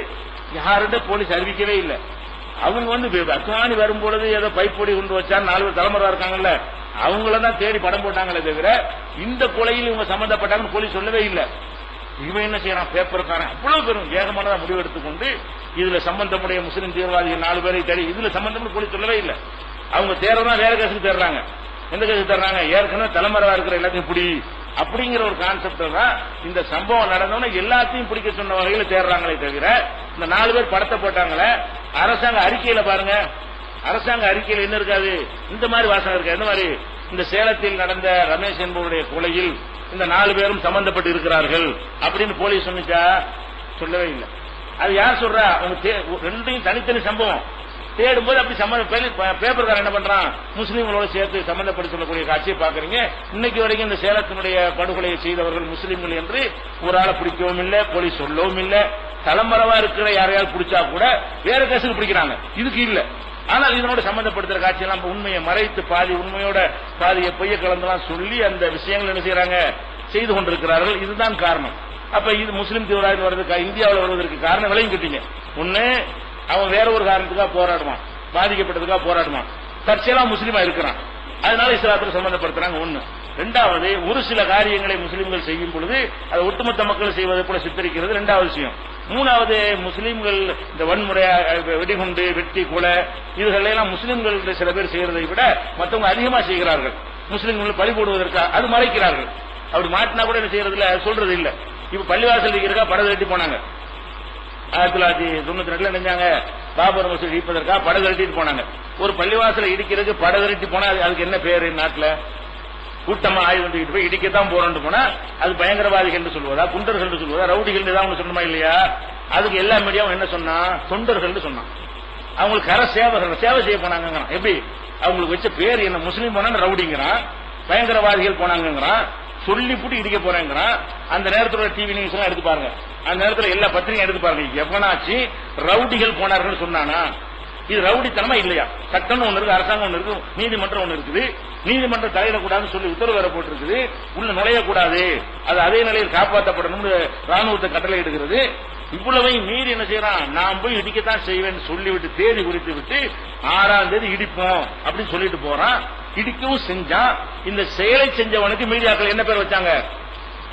யாருகிட்ட போலீஸ் அறிவிக்கவே இல்லை. அவங்க அத்வானி வரும்பொழுது ஏதோ பைப்பொடி கொண்டு வச்சா 4 பேர் தலைமுறை இருக்காங்கல்ல, அவங்களதான் தேடி படம் போட்டாங்களே தவிர இந்த கொலையில் இவங்க சம்பந்தப்பட்டாங்கன்னு போலீஸ் சொல்லவே இல்லை. இவன் என்ன செய்யறான், பேப்பருக்காரன் அவ்வளவு பெரும் வேகமானதான் முடிவு எடுத்துக்கொண்டு இதுல சம்பந்தமுடைய முஸ்லீம் தீவிரவாதிகள் 4 பேரை தேடி இதுல சம்பந்தம் போலீஸ் சொல்லவே இல்லை. அவங்க தேர்றதான் வேற கேஸுக்கு தேடுறாங்க. எந்த கேஸுக்கு தேடுறாங்க, ஏற்கனவே தலைமறைவா இருக்கிற எல்லாத்தையும் பிடி அப்படிங்கிற ஒரு கான்செப்ட் தான். இந்த சம்பவம் நடந்தோன்னா எல்லாத்தையும் பிடிக்க சொன்ன வகையில தேடுறாங்களே தவிர இந்த 4 பேர் படத்தை போட்டாங்களே, அரசாங்க அறிக்கையில பாருங்க, அரசாங்க அறிக்கையில் என்ன இருக்காது, இந்த மாதிரி வாசனை இருக்கு. எந்த மாதிரி, இந்த சேலத்தில் நடந்த ரமேஷ் என்பவருடைய கொலையில் இந்த 4 பேரும் சம்பந்தப்பட்டு இருக்கிறார்கள் அப்படின்னு போலீஸ் சொன்னிச்சா, சொல்லவே இல்லை. அது யார் சொல்றா, ரெண்டையும் தனித்தனி சம்பவம் தேடும்போது அப்படி பேப்பர்காரன் என்ன பண்றான், முஸ்லீம்களோட சேர்த்து சம்பந்தப்பட்டு சொல்லக்கூடிய காட்சியை பாக்குறீங்க. இன்னைக்கு வரைக்கும் இந்த சேலத்தினுடைய படுகொலையை செய்தவர்கள் முஸ்லீம்கள் என்று ஒரு ஆளை பிடிக்கவும் இல்லை, போலீஸ் சொல்லவும் இல்லை. தலைமறைவா இருக்கிற யாரையாவது பிடிச்சா கூட வேற கேஸுக்கு பிடிக்கிறாங்க, இதுக்கு இல்ல. ஆனால் இதனோட சம்பந்தப்படுத்துற காட்சியெல்லாம் உண்மையை மறைத்து பாதி உண்மையோட பாதியை பொய்ய கலந்தெல்லாம் சொல்லி அந்த விஷயங்கள் என்ன செய்யறாங்க, செய்து கொண்டிருக்கிறார்கள். இதுதான் காரணம். அப்ப இது முஸ்லீம் தீவிரவாதிகள் வருவதற்கு, இந்தியாவில் வருவதற்கு காரணம் விளையும் கிட்டீங்க. ஒண்ணு, அவன் வேற ஒரு காரணத்துக்காக போராடுவான், பாதிக்கப்பட்டதுக்காக போராடுவான், தற்செயலா முஸ்லீமா இருக்கிறான், அதனால இஸ்லாத்தில் சம்பந்தப்படுத்துறாங்க. ஒண்ணு. இரண்டாவது, ஒரு சில காரியங்களை முஸ்லீம்கள் செய்யும் பொழுது அதை ஒட்டுமொத்த மக்கள் செய்வதை போல சித்தரிக்கிறது இரண்டாவது விஷயம். மூணாவது, முஸ்லீம்கள் இந்த வன்முறை, வெடிகுண்டு, வெட்டி, கொலை இதுகளெல்லாம் முஸ்லீம்கள் சில பேர் செய்யறதை விட மற்றவங்க அதிகமா செய்கிறார்கள். முஸ்லீம்கள் பழி போடுவதற்காக அது மறைக்கிறார்கள். அப்படி மாட்டினா கூட என்ன செய்யறது இல்ல, சொல்றது இல்ல. இப்ப பள்ளிவாசல் இருக்கிறக்கா படகு கட்டி போனாங்க. 1992 நினைஞ்சாங்க, பாபர் மசூதி இடிப்பதற்காக படகு கட்டிட்டு போனாங்க. ஒரு பள்ளிவாசலை இடிக்கிறதுக்கு படகு கட்டி போனா அதுக்கு என்ன பேரு, நாட்டில் கூட்டமா ஆயுதம் போய் இடிக்கத்தான் போறோம்னு போனா அது பயங்கரவாதிகள் என்று சொல்வதா, குண்டர்கள் என்று சொல்வதா, ரவுடிகள் ஏதாவது சொன்னமா இல்லையா? அதுக்கு எல்லா மீடியாவும் என்ன சொன்னா, தொண்டர்கள் சொன்னான். அவங்களுக்கு கர சேவகர்கள் சேவை செய்ய போனாங்க. எப்படி அவங்களுக்கு வச்ச பேர் என்ன? முஸ்லீம் போனா ரவுடிங்கிறான், பயங்கரவாதிகள் போனாங்கிறான், சொல்லி புட்டு இடிக்க போறேங்கிறான். அந்த நேரத்தில் டிவி நியூஸ் எல்லாம் எடுத்து பாருங்க, அந்த நேரத்தில் எல்லா பத்திரிகையும் எடுத்து பாருங்க. எவனாச்சு ரவுடிகள் போனார்கள் சொன்னானா? இது ரவுடித்தனமா இல்லையா? சட்டம் ஒண்ணு இருக்கு, அரசாங்கம் ஒண்ணு இருக்கு, நீதிமன்றம் ஒண்ணு இருக்குது. நீதிமன்றம் தலையிடக்கூடாதுன்னு சொல்லி உத்தரவு வேற போட்டிருக்குது. உள்ள நுழையக்கூடாது, அது அதே நிலையில் காப்பாற்றப்படணும் ராணுவத்தை கட்டளை எடுக்கிறது. இவ்வளவையும் மீறி என்ன செய்யறான்? நான் போய் இடிக்கத்தான் செய்வேன் சொல்லிவிட்டு தேதி குறித்து விட்டு 6ஆம் தேதி இடிப்போம் அப்படின்னு சொல்லிட்டு போறான். இடிக்கவும் செஞ்சான். இந்த செயலை செஞ்சவனுக்கு மீடியாக்கள் என்ன பேர் வச்சாங்க?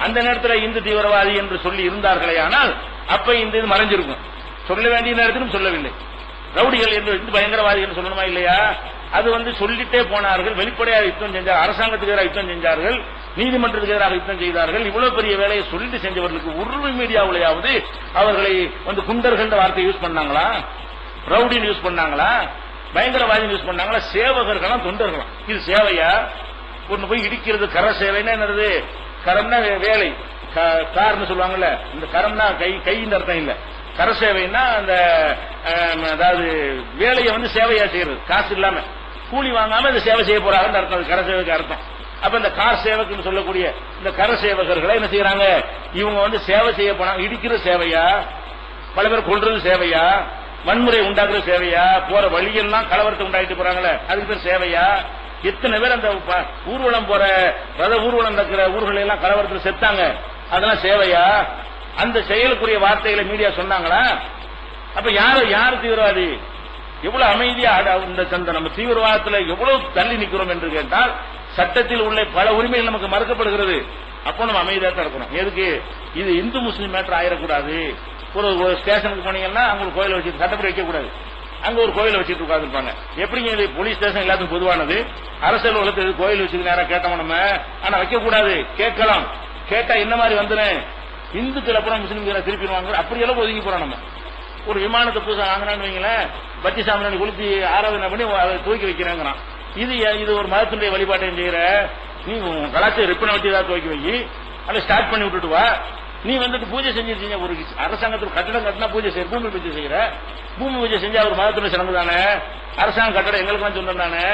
அந்த நேரத்தில் இந்து தீவிரவாதி என்று சொல்லி இருந்தார்களே, ஆனால் அப்ப இந்த இது மறைஞ்சிருக்கும். சொல்ல வேண்டிய நேரத்திலும் சொல்லவில்லை. ரவுடிகள் என்று பயங்கரவாதி என்று சொல்லணுமா இல்லையா? அது சொல்லிட்டே போனார்கள். வெளிப்படையாக யுத்தம் செஞ்சார், அரசாங்கத்துக்கு எதிராக யுத்தம் செஞ்சார்கள், நீதிமன்றத்துக்கு எதிராக யுத்தம் செய்தார்கள். இவ்வளவு பெரிய வேலையை சொல்லிட்டு செஞ்சவர்களுக்கு உருவி மீடியாவிலேயாவது அவர்களை குண்டர்கள் வார்த்தை யூஸ் பண்ணாங்களா? ரவுடின்னு யூஸ் பண்ணாங்களா? பயங்கரவாதி யூஸ் பண்ணாங்களா? சேவகர்களாம் தொண்டர்களாம். இது சேவையா? ஒண்ணு போய் இடிக்கிறது கர சேவைன்னா என்னது? கரம்னா வேலை, கார்னு சொல்லுவாங்கல்ல, இந்த கரம்னா கையின் அர்த்தம் இல்ல. கர சேவைன்னா அந்த அதாவது வேலையை சேவையா செய்யறது, காசு இல்லாம கூலி வாங்காம இந்த சேவை செய்ய போறாங்கன்னு அர்த்தம். கர சேவைக்கு அர்த்தம். அப்ப இந்த கார் சேவக்குன்னு சொல்லக்கூடிய இந்த கர சேவகர்களை என்ன செய்யறாங்க? இவங்க சேவை செய்ய போனாங்க. இடிக்கிற சேவையா? பல பேர் கொள்றது சேவையா? வன்முறை உண்டாக்குற சேவையா? போற வழியெல்லாம் கலவரத்தை உண்டாக்கிட்டு போறாங்களே, அதுக்கு பேர் சேவையா? எத்தனை பேர் அந்த ஊர்வலம் போற ரத ஊர்வலம் நடக்கிற ஊர்களை எல்லாம் கலவரத்தில் செத்தாங்க, அதெல்லாம் சேவையா? அந்த செயலுக்குரிய வார்த்தைகளை மீடியா சொன்னாங்களா? அப்ப யாரு தீவிரவாதி? எவ்வளவு அமைதியா நம்ம தீவிரவாதத்தில் எவ்வளவு தள்ளி நிற்கிறோம் என்று கேட்டால், சட்டத்தில் உள்ள பல உரிமைகள் நமக்கு மறுக்கப்படுகிறது. அப்போ நம்ம அமைதியா தான் இருக்கணும். எதுக்கு? இது இந்து முஸ்லீம் மேட்டர் ஆயிடக்கூடாது. ஒரு ஸ்டேஷனுக்கு போனீங்கன்னா அங்க ஒரு கோயிலை வச்சு சட்டப்படி வைக்கக்கூடாது, அங்க ஒரு கோயிலை வச்சுட்டு உட்காந்துருப்பாங்க. எப்படிங்க இது? போலீஸ் ஸ்டேஷன் எல்லாத்துக்கும் பொதுவானது, அரசு அலுவலகத்தில் கோயில் வச்சுக்க நேரம் கேட்டோம் நம்ம. ஆனா வைக்கக்கூடாது, கேட்கலாம். கேட்டா என்ன மாதிரி வந்துடும்? இந்துக்கள் அப்புறம் முஸ்லீம்களை திருப்பிடுவாங்க. அப்படியெல்லாம் ஒதுங்கி போறோம் நம்ம. ஒரு விமானத்தை புதுசாக வாங்கினான்னு வைங்களேன், பத்தி சாமியானி கொளுத்தி ஆராதனை பண்ணி அதை தூக்கி வைக்கிறாங்கிறான். இது ஒரு மதத்தினுடைய வழிபாட்டையும் செய்யற. நீ கலாச்சார ரிப்பனை வச்சு ஏதாவது துவக்கி வை, அதை ஸ்டார்ட் பண்ணி விட்டுட்டு வா. நீ பூஜை செஞ்சிருக்கீங்க, ஒரு அரசாங்கத்தில் கட்டடம் கட்டினா பூஜை செய்ய, பூமி பூஜை செய்யற. பூமி பூஜை செஞ்சா ஒரு மதத்துடைய சிறந்து தானே. அரசாங்க கட்டடம் எங்களுக்கு சொந்தம் தானே.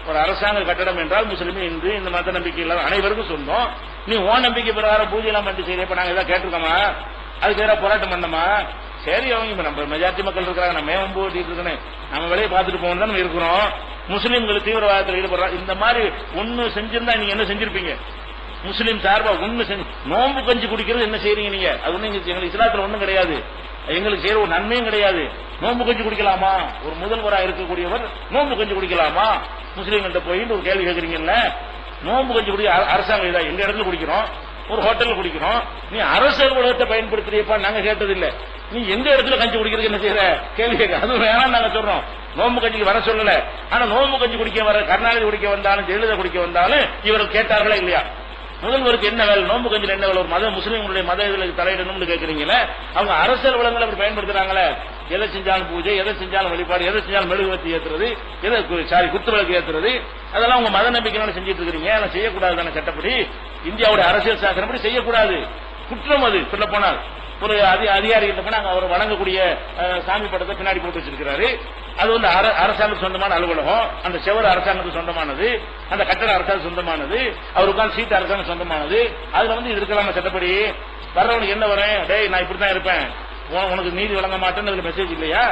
ஒரு அரசாங்க கட்டடம் என்றால் முஸ்லீம், இந்து, இந்த மத நம்பிக்கை இல்லாத அனைவருக்கும் சொந்தம். நீ ஓன் நம்பிக்கை பிரகாரம் பூஜை எல்லாம் பண்ணி செய்யற. இப்ப நாங்க ஏதாவது கேட்டிருக்கோமா? அதுக்கு எதிராக போராட்டம் பண்ணோமா? சரி, அவங்க நம்ம மெஜாரிட்டி மக்கள் இருக்கிறாங்க, நம்ம மேம்பு ஓட்டிட்டு இருக்கேன்னு நம்ம வேலையை பார்த்துட்டு போகணும் தான் இருக்கிறோம். முஸ்லீம்கள் தீவிரவாதத்தில் ஈடுபடுறாங்க. இந்த மாதிரி ஒண்ணு செஞ்சிருந்தா நீங்க என்ன செஞ்சிருப்பீங்க? முஸ்லீம் சார்பா ஒண்ணு செஞ்சு நோம்பு கஞ்சி குடிக்கிறது என்ன செய்றீங்க நீங்க? அது ஒண்ணு எங்களுக்கு இஸ்லாத்துல ஒண்ணும் கிடையாது, எங்களுக்கு செய்யற ஒரு நன்மையும் கிடையாது. நோம்பு கஞ்சி குடிக்கலாமா? ஒரு முதல்வராக இருக்கக்கூடியவர் நோம்பு கஞ்சி குடிக்கலாமா? முஸ்லீம்கிட்ட போய் ஒரு கேள்வி கேட்கறீங்கல்ல. நோம்பு கஞ்சி குடிக்க அரசாங்கம் இதா எங்க இடத்துல குடிக்கிறோம், ஒரு ஹோட்டல்ல குடிக்கிறோம். நீ அரசு அலுவலகத்தை பயன்படுத்துறியப்பா நாங்க கேட்டதில்லை. நீ எந்த இடத்துல கஞ்சி குடிக்கிறது என்ன செய்யற கேள்வி கேட்க. அது வேணாம் நாங்க சொல்றோம். நோம்பு கஞ்சிக்கு வர சொல்லல. ஆனா நோம்பு கஞ்சி குடிக்க வர கருணாநிதி குடிக்க வந்தாலும் ஜெயலலிதா குடிக்க வந்தாலும் இவர்கள் கேட்டார்களா இல்லையா? முதல்வருக்கு என்ன வேலை? நோம்பு கஞ்சில என்ன வேலை? ஒரு மத முஸ்லீம்களுடைய மத இதுகளுக்கு தலையிடணும்னு கேட்கறீங்களே. அவங்க அரசியல் வளங்களை அப்படி பயன்படுத்துறாங்களே. எதை செஞ்சாலும் பூஜை, எதை செஞ்சாலும் வழிபாடு, எதை செஞ்சாலும் மெழுகுவத்தி ஏற்றுறது, குத்து விளக்கு ஏற்றுறது, அதெல்லாம் உங்க மத நம்பிக்கையோட செஞ்சிட்டு இருக்கிறீங்க. அதெல்லாம் செய்யக்கூடாது தானே சட்டப்படி. இந்தியாவுடைய அரசியல் சாசனப்படி செய்யக்கூடாது, குற்றம். அது சொல்ல போனால் ஒரு அதிகாரிகிட்ட போனா அவர் வழங்கக்கூடிய சாமி படத்தை பின்னாடி போட்டு வச்சிருக்கிறாரு. அது அரசாங்கத்துக்கு சொந்தமான அலுவலகம், அந்த செவர் அரசாங்கத்துக்கு சொந்தமானது, அந்த கட்டட அரசாங்கம் சொந்தமானது, அவர் உட்கார்ந்து சீட்டு அரசாங்கம் சொந்தமானது. அதுல இது இருக்கலாமா சட்டப்படி? வர்றவனுக்கு என்ன வரும்? டேய் நான் இப்படித்தான் இருப்பேன், உனக்கு நீதி வழங்க மாட்டேன்னு அதுல மெசேஜ் இல்லையா?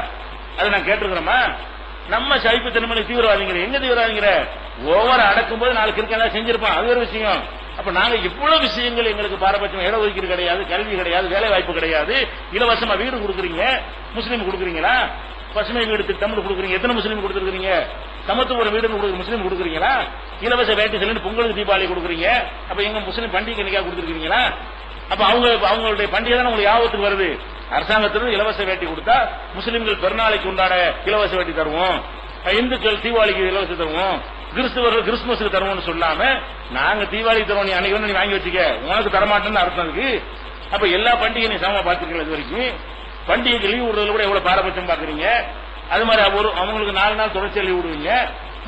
அதை நான் கேட்டிருக்கிறோமா? நம்ம சைப்பு தனிமணி தீவிரவாதிங்கிற எங்க தீவிரவாதிங்கிற ஒவ்வொரு அடக்கும் போது நாலு கிறுக்க செஞ்சிருப்பான். அது ஒரு விஷயம். அப்ப நாங்க இவ்வளவு விஷயங்கள் எங்களுக்கு பாரபட்சம், இட ஒதுக்கீடு கிடையாது, கல்வி கிடையாது, வேலை வாய்ப்பு கிடையாது, இலவசமா வீடு கொடுக்குறீங்க. முஸ்லீம் கொடுக்குறீங்களா? பசுமை வீடு திட்டம் கொடுக்குறீங்க. எத்தனை முஸ்லீம் கொடுத்துருக்கீங்க? சமத்துவ வீடு முஸ்லீம் கொடுக்குறீங்களா? இலவச வேட்டி செல்லு பொங்கலுக்கு தீபாவளி கொடுக்குறீங்க. அப்ப எங்க முஸ்லீம் பண்டிகை என்னைக்கா கொடுத்துருக்கீங்களா? அப்ப அவங்களுடைய பண்டிகை தான் உங்களுக்கு ஆபத்துக்கு வருது. அரசாங்கத்திலிருந்து இலவச வேட்டி கொடுத்தா முஸ்லீம்கள் பெருநாளைக்கு உண்டான இலவச வேட்டி தருவோம், இந்துக்கள் தீபாவளிக்கு இலவச தருவோம், கிறிஸ்துவர்கள் கிறிஸ்துமஸுக்கு தருவோம்னு சொல்லாம நாங்க தீபாவளி தருவோம், நீ அன்னைக்கு நீ வாங்கி வச்சுக்க, உனக்கு தரமாட்டேன்னு அர்த்தம் இருக்கு. அப்ப எல்லா பண்டிகையும் நீ சமமா பாத்துருக்கீங்க. இது வரைக்கும் பண்டிகைக்கு லீவ் விடுறதுல கூட எவ்வளவு பாரபட்சம் பாக்குறீங்க. அது மாதிரி அவங்களுக்கு 4 நாள் தொடர்ச்சியா லீவ் விடுவீங்க.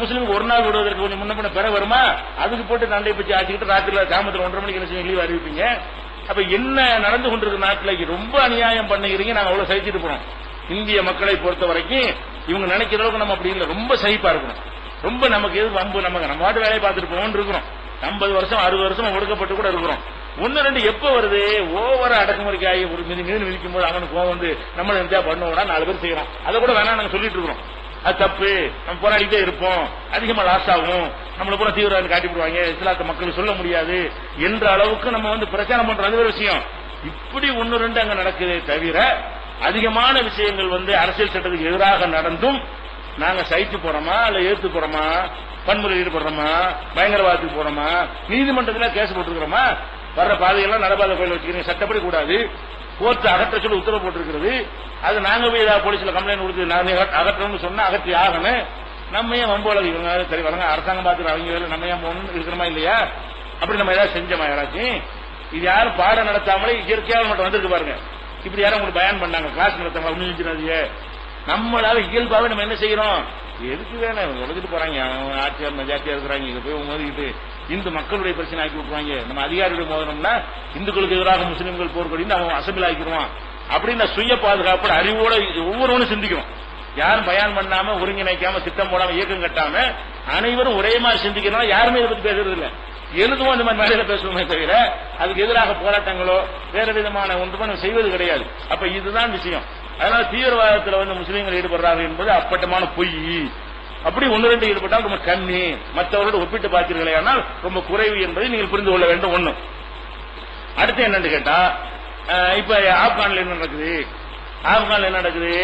முஸ்லீமுக்கு ஒரு நாள் விடுவதற்கு கொஞ்சம் முன்ன பிற வருமா? அதுக்கு போட்டு தண்டை பிச்சு ஆச்சுக்கிட்டு ராத்திரில கிராமத்தில் 1:30 மணிக்கு என்ன லீவ் அறிவிப்பீங்க. அப்ப என்ன நடந்து கொண்டிருக்க நாட்டில் ரொம்ப அநியாயம் பண்ணுகிறீங்க. நாங்க அவ்வளவு சகிச்சுட்டு போறோம். இந்திய மக்களை பொறுத்த வரைக்கும் இவங்க நினைக்கிற அளவுக்கு நம்ம அப்படி இல்லை, ரொம்ப சகிப்பா இருக்கணும். ரொம்ப நமக்கு எது வம்பு, நம்ம வாட்டு வேலையை பார்த்துட்டு போவோம்னு இருக்கிறோம். 50 வருஷம் 60 வருஷம் ஒடுக்கப்பட்டு கூட இருக்கிறோம். ஒன்னு ரெண்டு எப்ப வருது, ஓவர அடக்குமுறைக்கு ஆகி ஒரு மீது விதிக்கும் போது அவனுக்கு கோவம் வந்து நம்ம எந்த பண்ணுவோம்னா 4 பேர் செய்யறோம். அதை கூட வேணா நாங்க சொல்லிட்டு இருக்கிறோம். அது தப்பு, நம்ம போராடிட்டே இருப்போம், அதிகமா லாஸ் ஆகும், நம்மள கூட தீவிரவாதம் காட்டி விடுவாங்க, இஸ்லாத்தை மக்களுக்கு சொல்ல முடியாது என்ற அளவுக்கு நம்ம வந்து பிரச்சாரம் பண்ற அது ஒரு விஷயம். இப்படி ஒன்னு ரெண்டு அங்க நடக்குதே தவிர அதிகமான விஷயங்கள் வந்து அரசியல் சட்டத்துக்கு எதிராக நடந்தும் நாங்க சைட்டு போறோமா இல்ல ஏத்து போறோமா, வன்முறையில் ஈடுபடுறோமா, பயங்கரவாதத்துக்கு போறோமா, நீதிமன்றத்தில் கேஸ் போட்டுருக்கிறோமா, வர்ற பாதையெல்லாம் நடப்பாத கோயில் வச்சுக்கிறீங்க, சட்டப்படி கூடாது, கோர்ட் அகற்ற சொல்லி உத்தரவு போட்டிருக்கிறது. அது நாங்க போய் ஏதாவது போலீஸ்ல கம்ப்ளைண்ட் கொடுத்து நாங்க அகற்றணும்னு சொன்னா அகற்றி ஆகணும். நம்ம ஏன் வம்போல இவங்க சரி வராங்க, அரசாங்கம் பார்த்துட்டு அவங்க வேலை நம்ம ஏன் போகணும் இருக்கிறோமா இல்லையா? அப்படி நம்ம ஏதாவது செஞ்சோமா யாராச்சும்? இது யாரும் பாடம் நடத்தாமலே இயற்கையாக மட்டும் வந்திருக்கு பாருங்க. இப்படி யாரும் உங்களுக்கு பயன் பண்ணாங்க, கிளாஸ் நடத்தாங்க ஒண்ணு. நம்மளால இயல்பாவே நம்ம என்ன செய்யறோம், எதுக்கு வேணும் உழைச்சிட்டு போறாங்க, ஆட்சியார் மெஜாரிட்டியா இருக்கிறாங்க, இதை போய் மோதிக்கிட்டு இந்து மக்களுடைய பிரச்சனை ஆக்கி விட்டுருவாங்க, நம்ம அதிகாரிகள் மோதனம்னா இந்துக்களுக்கு எதிராக முஸ்லிம்கள் போர்க்கொடின்னு அவன் அசம்பிள் ஆக்கிடுவான் அப்படின்னு சுய பாதுகாப்பு அறிவோட ஒவ்வொருவனும் சிந்திக்கணும். யாரும் பயான் பண்ணாம ஒருங்கிணைக்காம திட்டம் போடாம இயக்கம் கட்டாம அனைவரும் ஒரே மாதிரி சிந்திக்கணும். யாருமே இதை பத்தி பேசுறது இல்லை, எழுதுவோம் இந்த மாதிரி மேடையில பேசுவோமே தவிர அதுக்கு எதிராக போராட்டங்களோ வேற விதமான ஒன்றுமே செய்வது கிடையாது. அப்ப இதுதான் விஷயம். அதனால தீவிரவாதத்தில் வந்து முஸ்லீம்கள் ஈடுபடுறார்கள் என்பது அப்பட்டமான பொய். அப்படி ஒன்னு ரெண்டு ஈடுபட்டால் ரொம்ப கம்மி, மற்றவரோடு ஒப்பிட்டு பார்த்தீர்களே ஆனால் ரொம்ப குறைவு என்பதை நீங்கள் புரிந்து கொள்ள வேண்டும். ஒண்ணு. அடுத்து என்னன்னு கேட்டா, இப்ப ஆப்கான்ல என்ன நடக்குது, ஆப்கான்ல என்ன நடக்குது,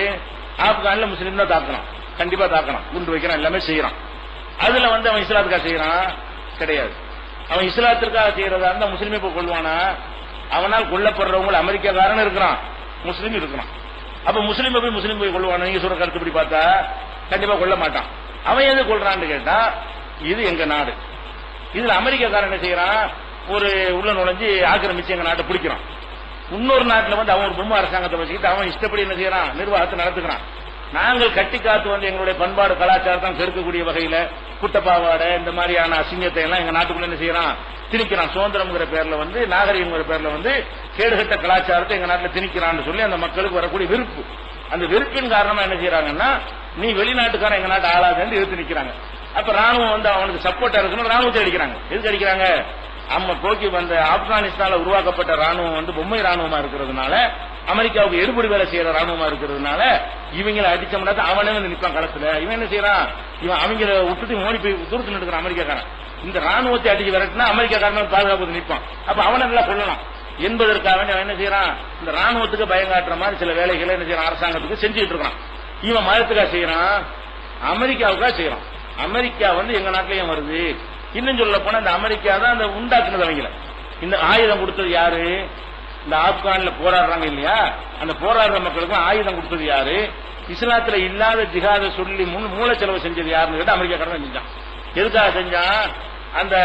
ஆப்கான்ல முஸ்லீம் தான் தாக்கணும், கண்டிப்பா தாக்கணும், குண்டு வைக்கிறான், எல்லாமே செய்யறான். அதுல வந்து அவன் இஸ்லாத்துக்காக செய்யறான் கிடையாது. அவன் இஸ்லாத்திற்காக செய்யறதா இருந்தா முஸ்லீமை போய் கொள்வானா? அவனால் கொல்லப்படுறவங்க அமெரிக்காக்காரன் இருக்கிறான், முஸ்லீம் இருக்கிறான். அப்ப முஸ்லீம் போய் முஸ்லீம் போய் கொள்வான், நீங்க சொல்ற கருத்துப்படி பார்த்தா கண்டிப்பா கொள்ள மாட்டான். அவன் எது கொள்றான்னு கேட்டா, இது எங்க நாடு, இதுல அமெரிக்காக்காரன் என்ன செய்யறான், ஒரு உள்ள நுழைஞ்சு ஆக்கிரமிச்சு எங்க நாட்டை பிடிக்கிறான். இன்னொரு நாட்டில் வந்து அவன் ஒரு பொம்மை அரசாங்கத்தை வச்சுக்கிட்டு அவன் இஷ்டப்படி என்ன செய்யறான், நிர்வாகத்தை நடத்துக்கிறான். நாங்கள் கட்டி காத்து வந்து எங்களுடைய பண்பாடு கலாச்சாரத்தை கெடுக்கக்கூடிய வகையில குட்டப்பாவாடை இந்த மாதிரியான அசிங்கத்தை எல்லாம் எங்க நாட்டுக்குள்ள என்ன செய்யறான், திணிக்கிறான். சுதந்திரம்ங்கிற பேர்ல வந்து நாகரிகங்கிற பேர்ல வந்து கேடுகட்ட கலாச்சாரத்தை எங்க நாட்டில் திணிக்கிறான்னு சொல்லி அந்த மக்களுக்கு வரக்கூடிய வெறுப்பு, அந்த வெறுப்பின் காரணமா என்ன செய்யறாங்கன்னா, நீ வெளிநாட்டுக்காரன் எங்க நாட்டு ஆளாதுன்னு எதிர்த்து நிக்கிறாங்க. அப்ப ராணுவம் வந்து அவனுக்கு சப்போர்ட்டா இருக்கணும், ராணுவத்தை அடிக்கிறாங்க. எதுக்கு அடிக்கிறாங்க, நம்ம போக்கி வந்த ஆப்கானிஸ்தான்ல உருவாக்கப்பட்ட ராணுவம் வந்து பொம்மை ராணுவமா இருக்கிறதுனால, அமெரிக்காவுக்கு எடுபடி வேலை செய்யற ராணுவமா இருக்கிறதுனால இவங்களை அடிச்சோம்னா அவனே வந்து நிற்பான் களத்துல. இவன் என்ன செய்யறான், இவன் அவங்களை விட்டுட்டு மோடி போய் தூரத்தில் எடுக்கிறான் அமெரிக்காக்காரன். இந்த ராணுவத்தை அடிச்சு விரட்டினா அமெரிக்காக்காரன் பாதுகாப்பு நிற்பான். அப்ப அவனை நல்லா கொள்ளலாம் என்பதற்காக அவன் என்ன செய்யறான், இந்த ராணுவத்துக்கு பயம் காட்டுற மாதிரி சில வேலைகளை என்ன செய்யறான், அரசாங்கத்துக்கு செஞ்சுட்டு இருக்கான். இவன் மதத்துக்காக செய்யறான், அமெரிக்காவுக்காக செய்யறான். அமெரிக்கா வந்து எங்க நாட்டிலேயும் வருது. இன்னும் சொல்ல போனா இந்த அமெரிக்கா தான் அந்த உண்டாக்குனது. அவங்கள இந்த ஆயுதம் கொடுத்தது யாரு, இந்த ஆப்கான்ல போராடுறாங்க இல்லையா, அந்த போராடுற மக்களுக்கு ஆயுதம் கொடுத்தது யாரு, இஸ்லாத்துல இல்லாத ஜிஹாத சொல்லி மூல செலவு செஞ்சது யாருன்னு கேட்டு அமெரிக்காக்காரன் செஞ்சான். எதுக்காக செஞ்சான், அந்த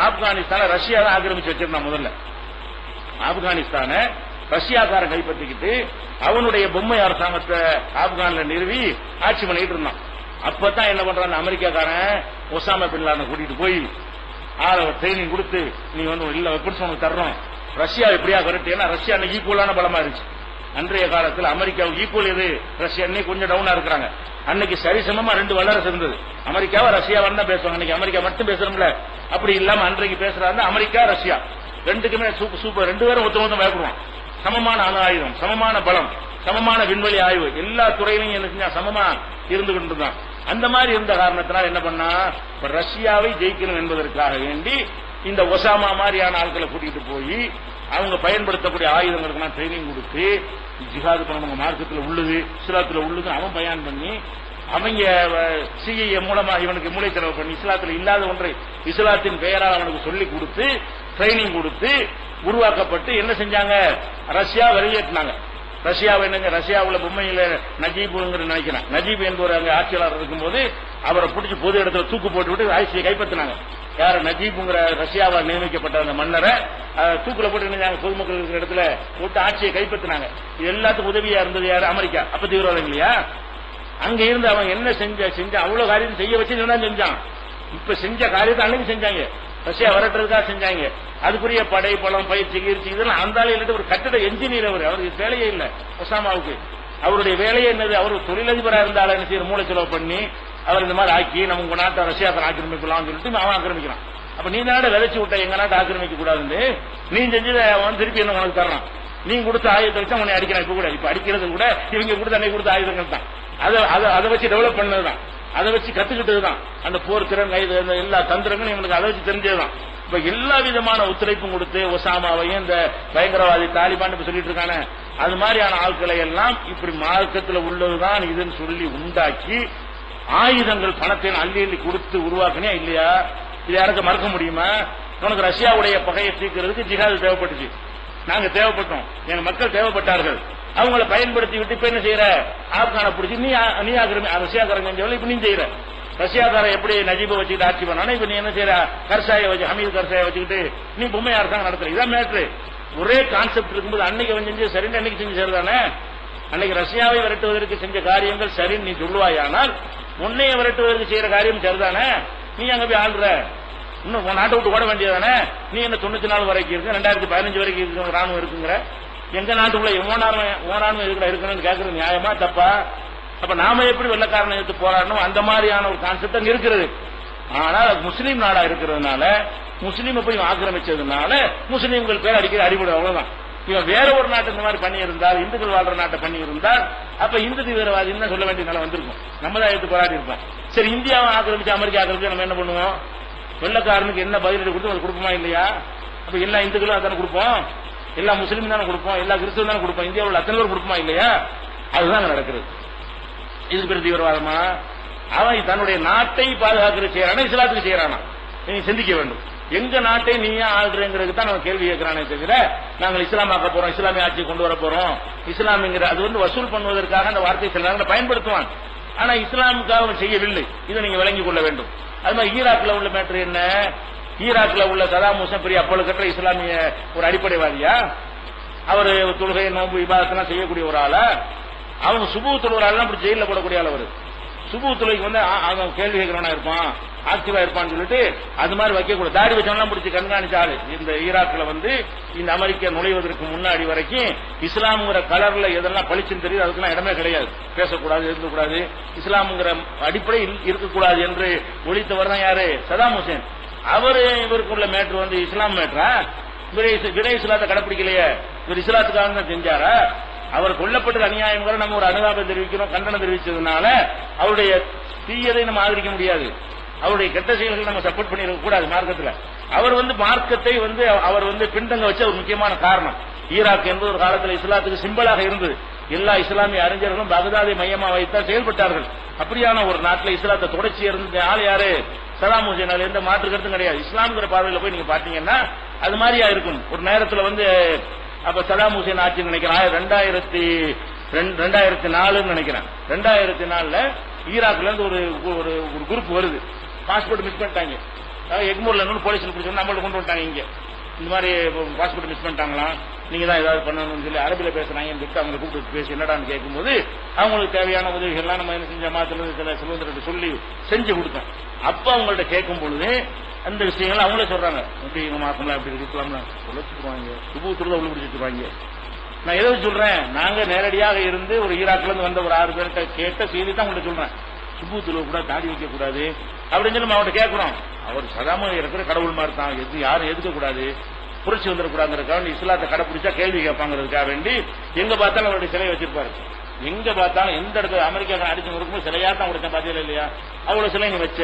ஆப்கானிஸ்தான ரஷ்யா தான் ஆக்கிரமிச்சு வச்சிருந்தான். முதல்ல ஆப்கானிஸ்தான ரஷ்யாக்காரன் கைப்பற்றிக்கிட்டு அவனுடைய பொம்மை அரசாங்கத்தை ஆப்கான்ல நிறுவி ஆட்சி பண்ணிட்டு இருந்தான். அப்பதான் என்ன பண்றான், அமெரிக்காக்காரன் ஒசாமா பின் லாடனை கூட்டிட்டு போய் ட்ரைனிங் கொடுத்து, நீ வந்து இல்ல வெப்பன்ஸ் உனக்கு தர்றோம், ரஷ்யா எப்படியா கரெக்ட். ஏன்னா ரஷ்யா ஈக்குவலான பலமா இருந்துச்சு அன்றைய காலத்தில். அமெரிக்காவுக்கு ஈக்குவல் எது, ரஷ்யா இன்னைக்கு கொஞ்சம் டவுனா இருக்கிறாங்க. அன்னைக்கு சரிசமமா ரெண்டு வல்லரசு இருந்தது. அமெரிக்காவை ரஷ்யாவான்னு தான் பேசுவாங்க, இன்னைக்கு அமெரிக்கா மட்டும் பேசுறோம்ல. அப்படி இல்லாம அன்றைக்கு பேசுறாங்க அமெரிக்கா ரஷ்யா ரெண்டுக்குமே சூப்பர், ரெண்டு பேரும் ஒருத்தர் பயப்படுவான். சமமான அணு ஆயுதம், சமமான பலம், சமமான விண்வெளி ஆய்வு, எல்லா துறையிலும் என்ன செஞ்சா சமமா இருந்து கொண்டுதான். அந்த மாதிரி இருந்த காரணத்தினால் என்ன பண்ணா, ரஷ்யாவை ஜெயிக்கணும் என்பதற்காக வேண்டி இந்த ஒசாமா மாதிரியான ஆட்களை கூட்டிட்டு போய் அவங்க பயன்படுத்தக்கூடிய ஆயுதங்களுக்கு ட்ரைனிங் கொடுத்து, ஜிஹாது பண்ணவங்க மார்க்கத்தில் உள்ளது இஸ்லாத்துல உள்ளது அவன் பயான் பண்ணி, அவங்க சிஐஏ மூலமா இவனுக்கு மூளை செலவு பண்ணி இஸ்லாத்துல இல்லாத ஒன்றை இஸ்லாத்தின் பெயரால் அவனுக்கு சொல்லி கொடுத்து ட்ரைனிங் கொடுத்து உருவாக்கப்பட்டு என்ன செஞ்சாங்க, ரஷ்யா வெளியேற்றினாங்க. ரஷ்யாவை என்னங்க, ரஷ்யாவுல பொம்மையில நஜீபுங்கிற நினைக்கிறேன், நஜீப் என்பவர் அங்க ஆட்சியாளர் இருக்கும்போது அவரை பிடிச்சி பொது இடத்துல தூக்கு போட்டு விட்டு ஆட்சியை கைப்பற்றினாங்க. யார், நஜீபுங்கிற ரஷ்யாவால் நியமிக்கப்பட்ட அந்த மன்னரை தூக்குல போட்டு நினைச்சாங்க, பொதுமக்கள் இருக்கிற இடத்துல போட்டு ஆட்சியை கைப்பற்றினாங்க. இது எல்லாத்துக்கும் உதவியா இருந்தது யாரு, அமெரிக்கா. அப்ப தீவிரவாதம் இல்லையா, அங்க இருந்து அவன் என்ன செஞ்ச அவ்வளவு காரியம் செய்ய வச்சு செஞ்சான். இப்ப செஞ்ச காரியத்தை அன்னைக்கு செஞ்சாங்க, ரஷ்யா வரட்டுறதுக்காக செஞ்சாங்க. அதுக்குரிய படை பலம் பயிற்சி கீர்ச்சி இதெல்லாம் அந்த இல்லட்டு ஒரு கட்டிட என்ஜினியர் அவருக்கு வேலையே இல்லை ஒசாமாவுக்கு. அவருடைய வேலையே என்னது? அவர் தொழிலதிபராக இருந்தாலும் என்ன செய்யற மூளை செலவு பண்ணி அவர் இந்த மாதிரி ஆக்கி நம்ம உங்க நாட்டை ரஷ்யாவை ஆக்கிரமிக்கலாம்னு சொல்லிட்டு அவன் ஆக்கிரமிக்கிறான். அப்ப நீ நாட விதைச்சு விட்ட எங்க நாட்டை ஆக்கிரமிக்க கூடாதுன்னு நீ செஞ்சது அவன் திருப்பி என்ன உனக்கு தர்றான். நீ கொடுத்த ஆயுதத்தை வச்சு உன்னை அடிக்கிறான். இப்ப கூட இப்ப அடிக்கிறது கூட இவங்க கொடுத்த அன்னைக்கு கொடுத்த ஆயுதங்கள் தான். அதை வச்சு டெவலப் பண்ணதுதான், அதை வச்சு கத்துக்கிட்டதுதான். அந்த போர் திறன் எல்லா தந்திரங்களும் இவனுக்கு அதை வச்சு தெரிஞ்சதுதான். இப்ப எல்லா விதமான ஒத்துழைப்பும் கொடுத்து ஒசாமாவையும் இந்த பயங்கரவாதி தாலிபான் இப்ப சொல்லிட்டு இருக்கானே அது மாதிரியான ஆட்களை எல்லாம் இப்படி மார்க்கத்தில் உள்ளதுதான் இதுன்னு சொல்லி உண்டாக்கி ஆயுதங்கள் பணத்தை அள்ளி அள்ளி கொடுத்து உருவாக்கினே இல்லையா? இது யாருக்கு மறக்க முடியுமா? உனக்கு ரஷ்யாவுடைய பகையை தீர்க்கிறதுக்கு ஜிஹாது தேவைப்பட்டுச்சு, நாங்க தேவைப்பட்டோம், எங்க மக்கள் தேவைப்பட்டார்கள். அவங்களை பயன்படுத்தி விட்டு இப்ப என்ன செய்யற? ஆப்கான பிடிச்சி நீ ரஷ்யாக்காரங்க இப்ப நீ செய்யற. ரஷ்யாக்காரன் எப்படி நஜீபை வச்சுக்கிட்டு ஆட்சி பண்ணானே இப்ப நீ என்ன செய்யற? கர்சாயை வச்சு ஹமீது கர்சாயை வச்சுக்கிட்டு நீ பொம்மை அரசாங்கம் நடத்துற. இதான் மேட்ரு. ஒரே கான்செப்ட் இருக்கும்போது அன்னைக்கு அவன் செஞ்சு சரின்னு அன்னைக்கு செஞ்சு சரிதானே? அன்னைக்கு ரஷ்யாவை விரட்டுவதற்கு செஞ்ச காரியங்கள் சரின்னு நீ சொல்லுவாயானால் உன்னைய விரட்டுவதற்கு செய்யற காரியம் சரிதானே? நீ அங்க போய் ஆள்ற, இன்னும் உன் நாட்டை விட்டு ஓட வேண்டியதானே? நீ என்ன 94 வரைக்கும் இருக்கு, 2015 வரைக்கும் இருக்கு ராணுவம் இருக்குங்கிற. எங்க நாட்டுக்குள்ள ராணுவம் இருக்கணும்னு கேட்கறது நியாயமா தப்பா? அப்ப நாம எப்படி வெள்ளக்காரனை எடுத்து போராடணும்? அந்த மாதிரியான ஒரு கான்செப்ட் அங்க இருக்கிறது. ஆனால் அது முஸ்லீம் நாடா இருக்கிறதுனால, முஸ்லீமை போய் ஆக்கிரமிச்சதுனால முஸ்லீம்கள் பேர் அடிக்கிற அடிபடும், அவ்வளவுதான். இவன் வேற ஒரு நாட்டு இந்த மாதிரி பண்ணி இருந்தால், இந்துக்கள் வாழ்ற நாட்டை பண்ணி இருந்தால் அப்ப இந்து தீவிரவாதி என்ன சொல்ல வேண்டிய நிலை வந்திருக்கும். நம்ம தான் எடுத்து போராடி இருப்போம். சரி, இந்தியாவை ஆக்கிரமிச்சு அமெரிக்கா ஆக்கிரமிச்சு நம்ம என்ன பண்ணுவோம்? வெள்ளக்காரனுக்கு என்ன பதிலடி கொடுத்து அது கொடுப்போமா இல்லையா? அப்ப எல்லா இந்துக்களும் அதான கொடுப்போம், எல்லா முஸ்லீம் தானே கொடுப்போம், எல்லா கிறிஸ்தவம் தானே கொடுப்போம், இந்தியாவில் அத்தனை பேர் கொடுப்போமா இல்லையா? அதுதான் நடக்கிறது. இது பெரிய தீவிரவாதமா? அவன் தன்னுடைய நாட்டை பாதுகாக்கிற செய்யறானா இஸ்லாத்துக்கு செய்யறானா? நீங்க சிந்திக்க வேண்டும். எங்க நாட்டை நீயா ஆள்றங்கிறது தான் நம்ம கேள்வி கேட்கிறானே தவிர நாங்கள் இஸ்லாமாக்க போறோம், இஸ்லாமிய ஆட்சி கொண்டு வர போறோம், இஸ்லாமிங்கிற அது வசூல் பண்ணுவதற்காக அந்த வார்த்தை சில நேரங்கள் பயன்படுத்துவான். ஆனா இஸ்லாமுக்காக அவன் செய்யவில்லை. இதை நீங்க விளங்கிக் கொள்ள வேண்டும். அது மாதிரி ஈராக்ல உள்ள மேட்டர் என்ன? ஈராக்ல உள்ள சதாம் ஹுசைன் பெரிய அப்பழுக்கற்ற இஸ்லாமிய ஒரு அடிப்படைவாதியா? அவர் தொழுகை நோன்பு இபாதத்தெல்லாம் செய்யக்கூடிய ஒரு ஆளா? அவங்க சுபு தொழுகிறாள் அப்படி ஜெயில போடக்கூடிய ஆள். அவர் சுபு தொழுகைக்கு வந்து அவன் கேள்வி கேட்கிறவனா இருப்பான், ஆக்டிவா இருப்பான்னு சொல்லிட்டு அது மாதிரி வைக்கக்கூடாது. தாடி வச்சவனா பிடிச்சி கண்காணிச்ச ஆளு. இந்த ஈராக்ல வந்து இந்த அமெரிக்கா நுழைவதற்கு முன்னாடி வரைக்கும் இஸ்லாமுங்கிற கலர்ல எதெல்லாம் பளிச்சுன்னு தெரியுது அதுக்கெல்லாம் இடமே கிடையாது. பேசக்கூடாது, இருக்கக்கூடாது, இஸ்லாமுங்கிற அடிப்படை இருக்கக்கூடாது என்று ஒழித்தவர் தான் யாரு? Saddam Hussein. அவரு இவருக்குள்ள மேட்ரு வந்து இஸ்லாம் மேட்ரா? விரை இஸ்லாத்தை கடைப்பிடிக்கலையே, இவர் இஸ்லாத்துக்காக தான் செஞ்சாரா? அவர் கொல்லப்பட்டது அநியாயம் நம்ம ஒரு அனுதாபம் தெரிவிக்கிறோம், கண்டனம் தெரிவிச்சதுனால அவருடைய தீயதை நம்ம ஆதரிக்க முடியாது, அவருடைய கெட்ட செயல்கள் நம்ம சப்போர்ட் பண்ணிருக்க கூடாது மார்க்கத்தில். அவர் வந்து மார்க்கத்தை வந்து அவர் வந்து பின்தங்க வச்ச ஒரு முக்கியமான காரணம். ஈராக் என்பது ஒரு காலத்தில் இஸ்லாத்துக்கு சிம்பலாக இருந்தது. எல்லா இஸ்லாமிய அறிஞர்களும் பகதாதை மையமா வைத்தான் செயல்பட்டார்கள். அப்படியான ஒரு நாட்டில் இஸ்லாத்தை தொடர்ச்சி இருந்த ஆள் யாரு? Saddam Hussein. அதுல எந்த மாற்று கருத்தும் கிடையாது. இஸ்லாம்ங்கிற பார்வையில் போய் நீங்க பாத்தீங்கன்னா அது மாதிரியா இருக்கும். ஒரு நேரத்தில் வந்து அப்ப சதாம் ஹுசேன் ஆட்சி நினைக்கிறேன் 2004 நினைக்கிறேன். 2004 ஈராக்ல இருந்து ஒரு குரூப் வருது. பாஸ்போர்ட் மிஸ் பண்ணிட்டாங்க. எக்மூர்ல இருந்து போலீஸ்ல பிடிச்சோம் நம்மள்ட்ட கொண்டு வந்துட்டாங்க. இங்க இந்த மாதிரி பாஸ்போர்ட் மிஸ் பண்ணிட்டாங்களாம், நீங்க தான் ஏதாவது பண்ணணும்னு சொல்லி அரபில பேசுறாங்கன்னு சொல்லிட்டு அவங்க கூப்பிட்டு பேசி என்னடான்னு கேட்கும்போது அவங்களுக்கு தேவையான உதவிகள்லாம் நம்ம என்ன செஞ்ச மாத்திர சில சுதந்திரத்தை சொல்லி செஞ்சு கொடுத்தோம். அப்ப அவங்கள்ட்ட கேட்கும் பொழுது அந்த விஷயங்கள் அவங்களே சொல்றாங்க, எப்படி எங்க மாசம்லாம் எப்படி இருக்கலாம்னு உழைச்சிருவாங்க, சுபூத்துல உள்ள பிடிச்சிருவாங்க. நான் எதை சொல்றேன், நாங்க நேரடியாக இருந்து ஒரு ஈராக்ல இருந்து வந்த ஒரு 6 பேர்கிட்ட கேட்ட செய்தி தான் உங்கள்ட்ட சொல்றேன். சுபூத்துல கூட தாடி வைக்க கூடாது அப்படின்னு சொல்லி நம்ம அவர்கிட்ட கேட்கிறோம். அவர் சதாம இருக்கிற கடவுள் மாதிரி தான், யாரும் எதுக்க கூடாது, புரட்சி வந்துடக்கூடாதுக்காக இஸ்லாத்தை கடைப்பிடிச்சா கேள்வி கேட்பாங்கிறதுக்காக வேண்டி எங்க பார்த்தாலும் அவருடைய சிலையை வச்சிருப்பாரு. எங்க பார்த்தாலும் எந்த இடத்துல அமெரிக்கா அடிச்சு இருக்கும் சிலையா தான் உடைச்ச பார்த்தீங்களா இல்லையா? அவ்வளவு சிலை நீ வச்ச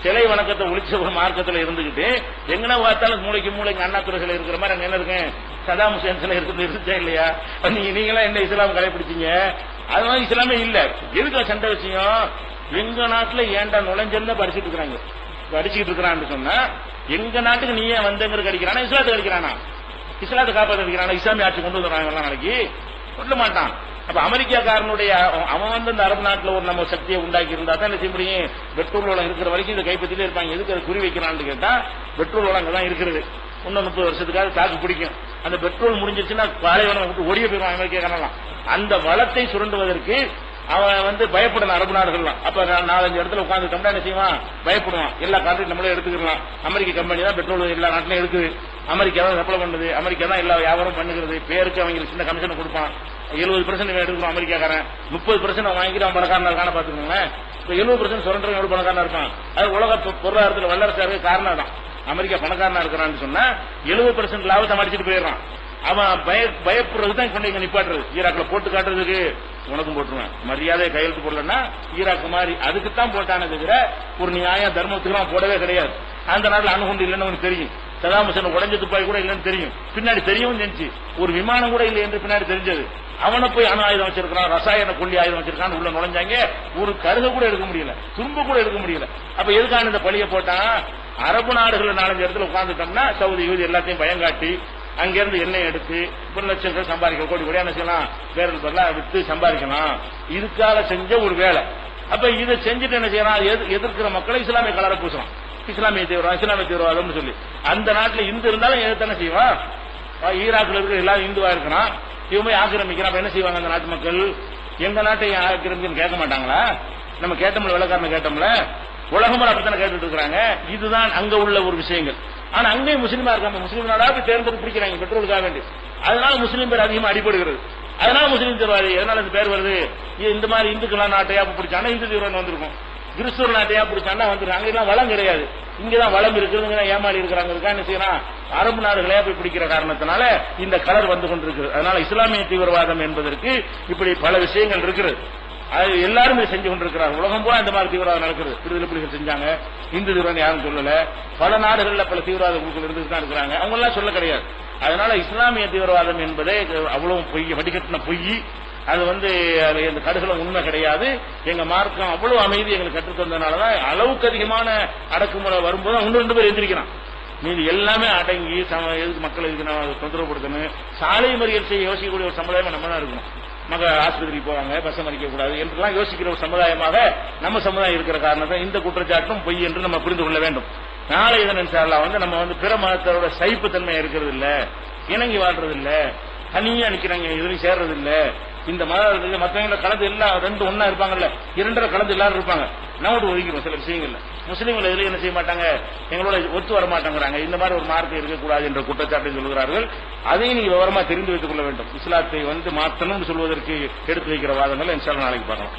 சிலை வணக்கத்தை ஒழிச்ச ஒரு மார்க்கத்தில் இருந்துகிட்டு எங்கன்னா பார்த்தாலும் மூளைக்கு அண்ணாத்துறை சிலை இருக்கிற மாதிரி அங்க என்ன இருக்கேன் சதாம் ஹுசேன் சிலை இருந்துச்சா இல்லையா? நீங்களா என்ன இஸ்லாம் கடைபிடிச்சீங்க? அது மாதிரி இஸ்லாமே இல்ல. எதுக்கு சண்டை விஷயம்? எங்க நாட்டுல ஏன்டா நுழைஞ்சல்ல படிச்சுட்டு இருக்கிறாங்க, அடிச்சுக்கிட்டு இருக்கிறான்னு சொன்னா எங்க நாட்டுக்கு நீ ஏன் வந்தங்கிறது அடிக்கிறானா? இஸ்லாத்துக்கு அடிக்கிறானா? இஸ்லாத்தை காப்பாற்ற அடிக்கிறானா? இஸ்லாமிய ஆட்சி கொண்டு வந்துடுறாங்க நாளைக்கு சொல்ல மாட்டான். அப்ப அமெரிக்காக்காரனுடைய அவன் வந்து இந்த அரபு நாட்டில் ஒரு நம்ம சக்தியை உண்டாக்கி இருந்தா தான் என்ன செய்ய முடியும்? பெட்ரோல் வளம் இருக்கிற வரைக்கும் இதை கைப்பற்றிலே இருப்பாங்க. எதுக்கு அதை குறி வைக்கிறான்னு கேட்டா பெட்ரோல் வளம் அங்கதான் இருக்கிறது. இன்னும் 30 வருஷத்துக்காக தாக்கு பிடிக்கும். அந்த பெட்ரோல் முடிஞ்சிச்சுன்னா பாலைவனம் விட்டு ஓடிய போயிடும் அமெரிக்காக்காரலாம். அந்த வளத்தை சுரண்டுவதற்கு அவன் வந்து பயப்படணும் அரபு நாடுகள்லாம். அப்ப 4-5 இடத்துல உட்கார்ந்து என்ன செய்வான்? பயப்படுவான். எல்லா கான்ட்ராக்ட் நம்மளே எடுத்துக்கலாம். அமெரிக்க கம்பெனி தான் பெட்ரோல் எல்லா நாட்டிலையும் இருக்குது. அமெரிக்கா தான் சப்ளை பண்ணுது, அமெரிக்கா தான் எல்லா வியாபாரம் பண்ணுகிறது, பேருக்கு அவங்களுக்கு சின்ன கமிஷன் கொடுப்பான். 70% எடுக்கணும் அமெரிக்காக்காரன், 30% வாங்கிட்டு அவன் பணக்காரனா இருக்கான பாத்துக்கோங்களேன். இப்ப 70% சுரண்டர் எவ்வளவு பணக்காரனா இருப்பான். அது உலக பொருளாதாரத்தில் வல்லரசா இருக்க காரணம் தான். அமெரிக்கா பணக்காரனா இருக்கிறான்னு சொன்னா 70% லாபத்தை அடிச்சுட்டு போயிடுறான். அவன் பயப்படுறது தான் கொண்டு இங்க நிப்பாட்டுறது. ஈராக்ல போட்டு காட்டுறதுக்கு உனக்கும் போட்டுருவேன், மரியாதை கையெழுத்து போடலன்னா ஈராக் மாதிரி அதுக்குத்தான் போட்டானே தவிர ஒரு நியாயம் தர்மத்துக்கு போடவே கிடையாது. அந்த நாட்டில் அணுகுண்டு இல்லைன்னு அவனுக்கு தெரியும். சதாம் ஹுசேன் உடைஞ்ச துப்பாக்கி கூட இல்லைன்னு தெரியும். பின்னாடி தெரியவும் தெரிஞ்சு ஒரு விமானம் கூட இல்லை என்று பின்னாடி தெரிஞ்சது. அவனை போய் அணு ஆயுதம் வச்சிருக்கான், ரசாயன கொல்லி ஆயுதம் வச்சிருக்கான்னு உள்ள நுழைஞ்சாங்க. ஒரு கருக கூட எடுக்க முடியல, துரும்ப கூட எடுக்க முடியல. அப்ப எதுக்கான இந்த பழிய போட்டான்? அரபு நாடுகள் 4-5 இடத்துல உட்கார்ந்துட்டோம்னா சவுதி யூதி எல்லாத்தையும் பயங்காட்டி அங்கிருந்து எண்ணெய் எடுத்து ஒரு லட்சம் சம்பாதிக்க, கோடி கோடி என்ன செய்யலாம், பேரல் பேரலாம் வித்து சம்பாதிக்கலாம். இதுக்காக செஞ்ச ஒரு வேலை. அப்ப இதை செஞ்சுட்டு என்ன செய்யறான், எதிர்க்கிற மக்களை இஸ்லாமிய கலரை பூசலாம், இஸ்லாமிய தீவிரவாதம் சொல்லி. அந்த நாட்டில் இந்து இருந்தாலும் எதிர்த்தானே செய்வான். ஈராக்ல இருக்கிற எல்லாரும் இந்துவா இருக்கிறான், இவங்க ஆக்கிரமிக்கிறான். என்ன செய்வாங்க அந்த நாட்டு மக்கள்? எங்க நாட்டை ஆக்கிரமிக்கன்னு கேட்க மாட்டாங்களா? நம்ம கேட்டோம்ல, வெள்ளக்காரனை கேட்டோம்ல, உலகமும் அப்படித்தானே கேட்டுட்டு இருக்கிறாங்க. இதுதான் அங்க உள்ள ஒரு விஷயங்கள். ஆனா அங்கேயும் முஸ்லீமா இருக்காங்க, முஸ்லீம் நாடாக தேர்ந்தெடுத்து பிடிக்கிறாங்க பெட்ரோலுக்காக வேண்டி. அதனால முஸ்லீம் பேர் அதிகமா அடிபடுகிறது. அதனால முஸ்லீம் தீவிரவாதி எதனால இந்த பேர் வருது? இந்த மாதிரி இந்துக்கள் நாட்டையா பிடிச்சானா இந்து தீவிரவாதம் வந்திருக்கும், கிறிஸ்துவர் நாட்டையா பிடிச்சானா வந்துருக்கு. அங்கெல்லாம் வளம் கிடையாது, இங்கதான் வளம் இருக்கிறது, ஏமாளி இருக்கிறாங்க. என்ன செய்யலாம், அரபு நாடுகளே போய் பிடிக்கிற காரணத்தினால இந்த கலர் வந்து கொண்டிருக்கு. அதனால இஸ்லாமிய தீவிரவாதம் என்பதற்கு இப்படி பல விஷயங்கள் இருக்கிறது. அது எல்லாருமே செஞ்சு கொண்டிருக்கிறார். உலகம் போல இந்த மாதிரி தீவிரவாதம் நடக்கிறது. விடுதலை புலிகள் செஞ்சாங்க, இந்து தீவிரவாதம் யாரும் சொல்லல. பல நாடுகளில் பல தீவிரவாத குழுக்கள் இருந்துட்டு தான் இருக்கிறாங்க, அவங்க எல்லாம் சொல்ல கிடையாது. அதனால இஸ்லாமிய தீவிரவாதம் என்பதே அவ்வளவு பொய், வடிகட்டின பொய். அது இந்த கடுகளம் உண்மை கிடையாது. எங்க மார்க்கம் அவ்வளவு அமைதி எங்களுக்கு கற்றுத் தந்ததுனாலதான் அளவுக்கு அதிகமான அடக்குமுறை வரும்போது 1-2 பேர் எந்திரிக்கிறான். மீது எல்லாமே அடங்கி எதுக்கு மக்களை தொந்தரவுப்படுத்தணும், சாலை மறியல் செய்ய யோசிக்கக்கூடிய ஒரு சமுதாயமா நம்ம தான் இருக்கணும். மகள் ஆஸ்பத்திரிக்கு போவாங்க, பஸ் மறிக்க கூடாது என்றெல்லாம் யோசிக்கிற ஒரு சமுதாயமாக நம்ம சமுதாயம் இருக்கிற காரணத்தை இந்த குற்றச்சாட்டும் பொய் என்று நம்ம புரிந்து கொள்ள வேண்டும். நாளை இதன் நம்ம பிற மதத்தோட சைப்புத்தன்மை இருக்கிறது இல்ல, இணங்கி வாழ்றது இல்ல, தனியா நிக்கிறாங்க, எதுவும் சேர்றது இல்ல. இந்த மத மற்றவங்கள கலந்து எல்லாம் 2 ஒன்னா இருப்பாங்கல்ல, 2 கலந்து எல்லாரும் இருப்பாங்க. நம்ம ஒதுக்கிறோம் சில விஷயங்கள்ல. முஸ்லீம்கள் எதுல என்ன செய்ய மாட்டாங்க, எங்களோட ஒத்து வர மாட்டாங்கிறாங்க. இந்த மாதிரி ஒரு மார்க்கம் இருக்கக்கூடாது என்ற குற்றச்சாட்டை சொல்கிறார்கள். அதையும் நீங்க விவரமா தெரிந்து வைத்துக் கொள்ள வேண்டும். இஸ்லாத்தை மாற்றணும் சொல்வதற்கு எடுத்து வைக்கிற வாதங்கள் இன்ஷா அல்லாஹ் நாளைக்கு பார்க்கலாம்.